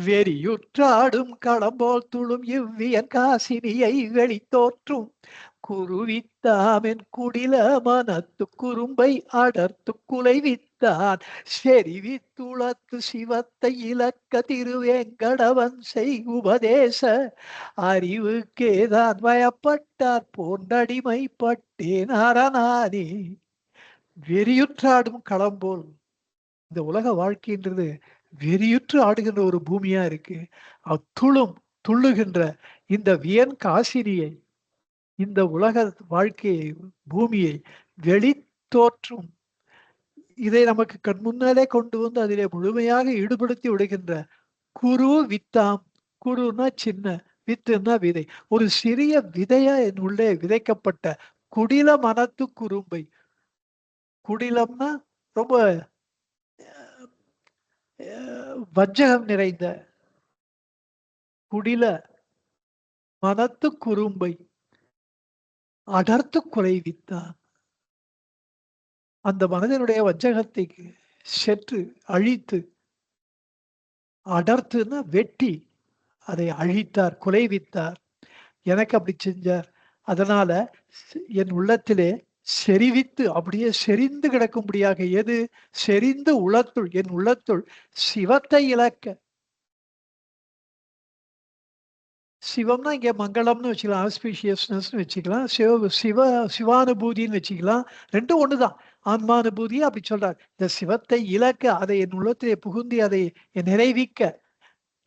Speaker 1: வெறியுற்றாடும் களம்போல் துளும் இவ்வியன் காசினியை வெளித்தோற்றும் குருவித்தாமென் குடில மனத்து குறும்பை அடர்த்து குலைவித்தான் செறிவித்துளத்து சிவத்தை இலக்க திருவேங்கடவன் செய் உபதேச அறிவுக்கேதான் வயப்பட்டார் போன்றடிமைப்பட்டேன் அரணானே. வெறியுற்றாடும் களம்போல், இந்த உலக வாழ்க்கைன்றது வெறியுற்று ஆடுகின்ற ஒரு பூமியா இருக்கு. துள்ளுகின்ற இந்த வியன் காசினியை, இந்த உலக வாழ்க்கையை, பூமியை வெளித்தோற்றும், இதை நமக்கு கண் முன்னாலே கொண்டு வந்து அதிலே முழுமையாக ஈடுபடுத்தி விடுகின்ற குரு வித்தாம். குருன்னா சின்ன, வித்துன்னா விதை. ஒரு சிறிய விதையா என் உள்ளே விதைக்கப்பட்ட குடில மனத்து குறும்பை. குடிலம்னா ரொம்ப வஞ்சகம் நிறைந்த, குடில மனத்து குறும்பை அடர்த்து குலைவித்தான். அந்த மனதனுடைய வஞ்சகத்தை செற்று அழித்து, அடர்த்துன்னா வெட்டி, அதை அழித்தார், குலைவித்தார். எனக்கு அப்படி செஞ்சார். அதனால என் உள்ளத்திலே செறிவித்து அப்படியே செறிந்து கிடக்கும்படியாக, எது செறிந்து உளத்துள், என் உள்ளத்துள் சிவத்தை இழக்க. சிவம்னா இங்க மங்களம்னு வச்சுக்கலாம், ஆஸ்பீஷியஸ்னஸ்னு வச்சுக்கலாம், சிவானுபூதின்னு வச்சுக்கலாம். ரெண்டும் ஒண்ணுதான். ஆன்மானுபூதி அப்படி சொல்றார். இந்த சிவத்தை இழக்க, அதை என் உள்ளத்திலே புகுந்தி அதை நிறைவிக்க,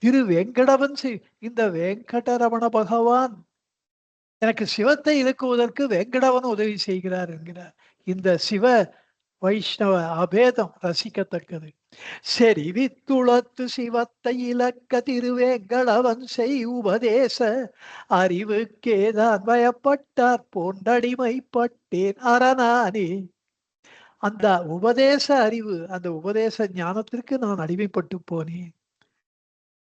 Speaker 1: திரு வெங்கடவன் இந்த வெங்கடரமண பகவான் எனக்கு சிவத்தை இழுக்குவதற்கு வெங்கடவன் உதவி செய்கிறார் என்கிறார். இந்த சிவ வைஷ்ணவ அபேதம் ரசிக்கத்தக்கது. செறிவித்துளத்து சிவத்தை இலக்க திருவேங்கடவன் செய் உபதேச அறிவுக்கேதான் பயப்பட்டார் போன்றடிமைப்பட்டேன் அரணானே. அந்த உபதேச அறிவு, அந்த உபதேச ஞானத்திற்கு நான் அடிமைப்பட்டு போனேன்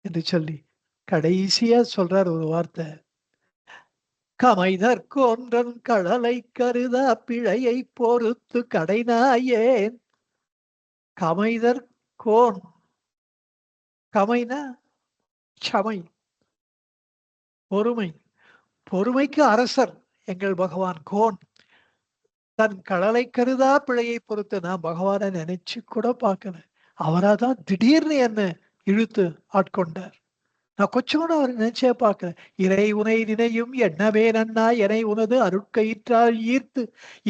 Speaker 1: என்று சொல்லி கடைசியா சொல்றார் ஒரு வார்த்தை. கமைதற்கொன்றன் கடலை கருதா பிழையை பொறுத்து கடைநாயேன். கமைதற் கோன், கமைனா சமை, பொறுமை. பொறுமைக்கு அரசர் எங்கள் பகவான் கோன். தன் கடலை கருதா பிழையை பொறுத்து நான் பகவானை நினைச்சு கூட பார்க்கல. அவராதான் திடீர்னு என்ன இழுத்து ஆட்கொண்டார். நான் கொஞ்சம் கூட அவர் நினைச்சே பார்க்கல. இறை உனை நினையும் எண்ணவே நன்னா எனை உனது அருட்கயிற்றால் ஈர்த்து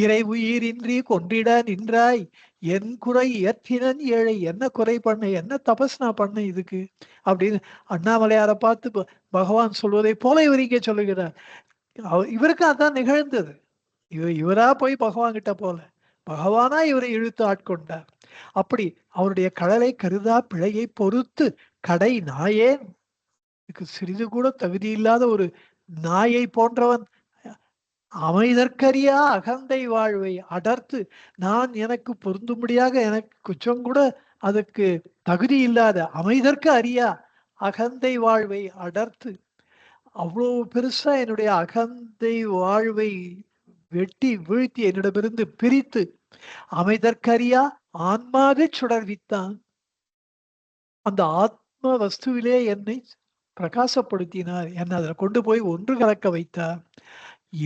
Speaker 1: இறை உயிரின்றி கொண்டிட நின்றாய் என் குறை இயற்றினன் ஏழை. என்ன குறை பண்ண, என்ன தபஸ் நான் பண்ண இதுக்கு அப்படின்னு அண்ணாமலையாரை பார்த்து பகவான் சொல்வதை போல இவர் இங்கே சொல்லுகிறார். இவருக்கு அதான் நிகழ்ந்தது. இவரா போய் பகவான் கிட்ட போல, பகவானா இவரை இழுத்து ஆட்கொண்டார். அப்படி அவருடைய கடலை கருதா பிழையை பொறுத்து கடை நாயேன், சிறிது கூட தகுதி இல்லாத ஒரு நாயை போன்றவன் அமைதற்கரியா அகந்தை வாழ்வை அடர்த்து, நான் எனக்கு பொருந்தும்படியாக எனக்கு கொஞ்சம் கூட அதுக்கு தகுதி இல்லாத அமைதற்கு அறியா அகந்தை வாழ்வை அடர்த்து, அவ்வளவு பெருசா என்னுடைய அகந்தை வாழ்வை வெட்டி வீழ்த்தி என்னிடமிருந்து பிரித்து அமைதற்கரியா ஆன்மாவை சுடர்வித்தான். அந்த ஆத்ம வஸ்துவிலே என்னை பிரகாசப்படுத்தினார். என்னை அதில் கொண்டு போய் ஒன்று கலக்க வைத்தார்.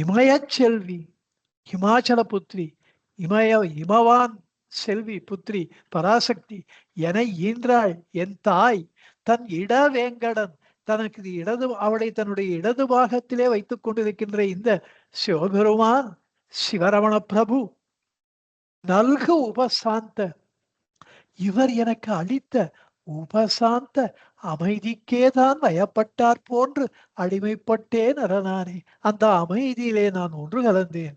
Speaker 1: இமய செல்வி, ஹிமாச்சல புத்திரி, இமவான் செல்வி புத்திரி பராசக்தி என ஈன்றாள் என் தாய். தன் இடவேங்கடன், தனக்கு அவளை தன்னுடைய இடது பாகத்திலே வைத்துக் கொண்டிருக்கின்ற இந்த சிவபெருமான் சிவரமண பிரபு நல்கு உபசாந்த, இவர் எனக்கு அளித்த உபசாந்த அமைதிக்கேதான் வயப்பட்டார் போன்று அடிமைப்பட்டேன் அரணானே. அந்த அமைதியிலே நான் ஒன்று கலந்தேன்,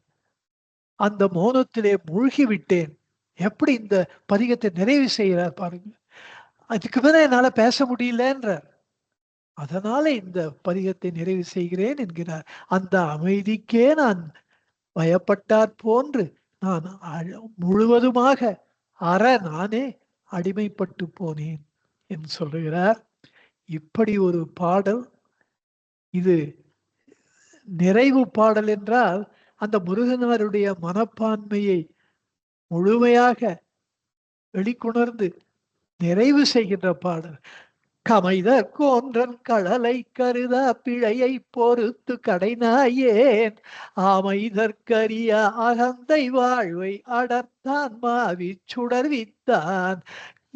Speaker 1: அந்த மௌனத்திலே மூழ்கி விட்டேன். எப்படி இந்த பதிகத்தை நிறைவு செய்கிறார் பாருங்க. அதுக்கு மேல என்னால பேச முடியலன்றார். அதனால இந்த பதிகத்தை நிறைவு செய்கிறேன் என்கிறார். அந்த அமைதிக்கே நான் வயப்பட்டார் போன்று நான் முழுவதுமாக நானே அடிமைப்பட்டு போனேன் என்று சொல்லுகிறார். இப்படி ஒரு பாடல், இது நிறைவு பாடல் என்றால் அந்த முருகனாருடைய மனப்பான்மையை முழுமையாக வெளிக்கொணர்ந்து நிறைவு செய்கின்ற பாடல். கமைதற்கொன்றன் கடலை கருதா பிழையை பொறுத்து கடைநாயேன் அமைதற்கரிய அகந்தை வாழ்வை அடர்த்தான் மாவி சுடர்வித்தான்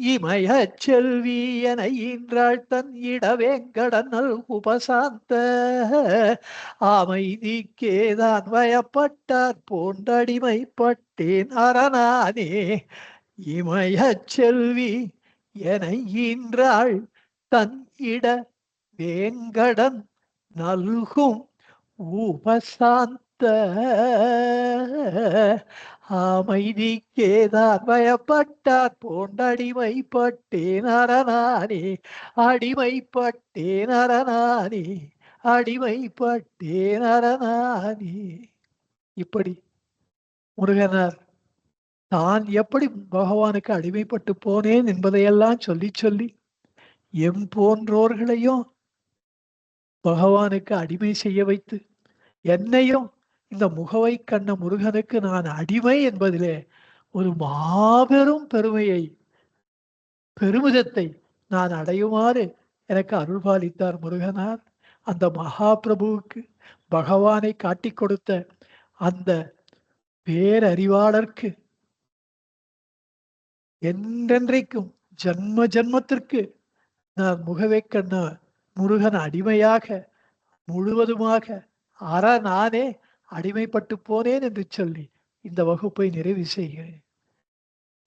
Speaker 1: இமய செல்வி என ஈன்றாள் தன் இடவேங்கடனல் உபசாந்த அமைதிக்கேதான் வயப்பட்டார் போன்றடிமைப்பட்டேன் அரணானே. இமய செல்வி என ஈன்றாள் தன் இட வேங்கடன் நல்கும் உபசாந்த அமைதிக்கேதான் பயப்பட்டார் போன்றடிமைப்பட்டேன் அரணானே. அடிமைப்பட்டேன் அரணானே, அடிமைப்பட்டேன் அரணானே. இப்படி முருகனார் நான் எப்படி பகவானுக்கு அடிமைப்பட்டு போனேன் என்பதையெல்லாம் சொல்லி சொல்லி எம் போன்றோர்களையும் பகவானுக்கு அடிமை செய்ய வைத்து என்னையும் இந்த முகவை கண்ண முருகனுக்கு நான் அடிமை என்பதிலே ஒரு மாபெரும் பெருமையை, பெருமிதத்தை நான் அடையுமாறு எனக்கு அருள்பாலித்தார் முருகனார். அந்த மகாபிரபுவுக்கு பகவானை காட்டி கொடுத்த அந்த பேரறிவாளருக்கு என்றென்றைக்கும் ஜன்ம ஜன்மத்திற்கு நான் முகவை கண்ண முருகன் அடிமையாக முழுவதுமாக நானே அடிமைப்பட்டு போனேன் என்று சொல்லி இந்த வகுப்பை நிறைவு செய்கிறேன்.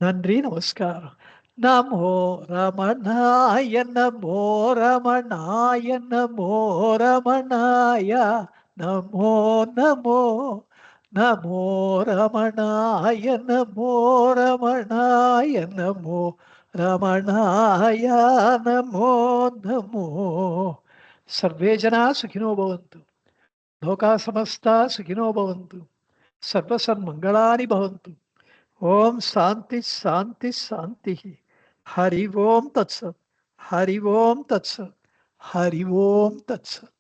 Speaker 1: நன்றி, நமஸ்காரம். நமோ ரமணாய நமோ ரமணாய நமோ ரமணாய நமோ நமோ நமோ ரமணாய நமோ ரமணாய நமோ ரமணாய நமோ நமோ. சர்வே ஜனா சுகினோ பவந்து, லோகா சமஸ்தா சுகினோ பவந்து, சர்வசன்மங்களானி பவந்து. ஓம் சாந்தி சாந்தி சாந்தி. ஹரி ஓம் தத்சத். ஹரி ஓம் தத்சத். ஹரி ஓம் தத்சத்.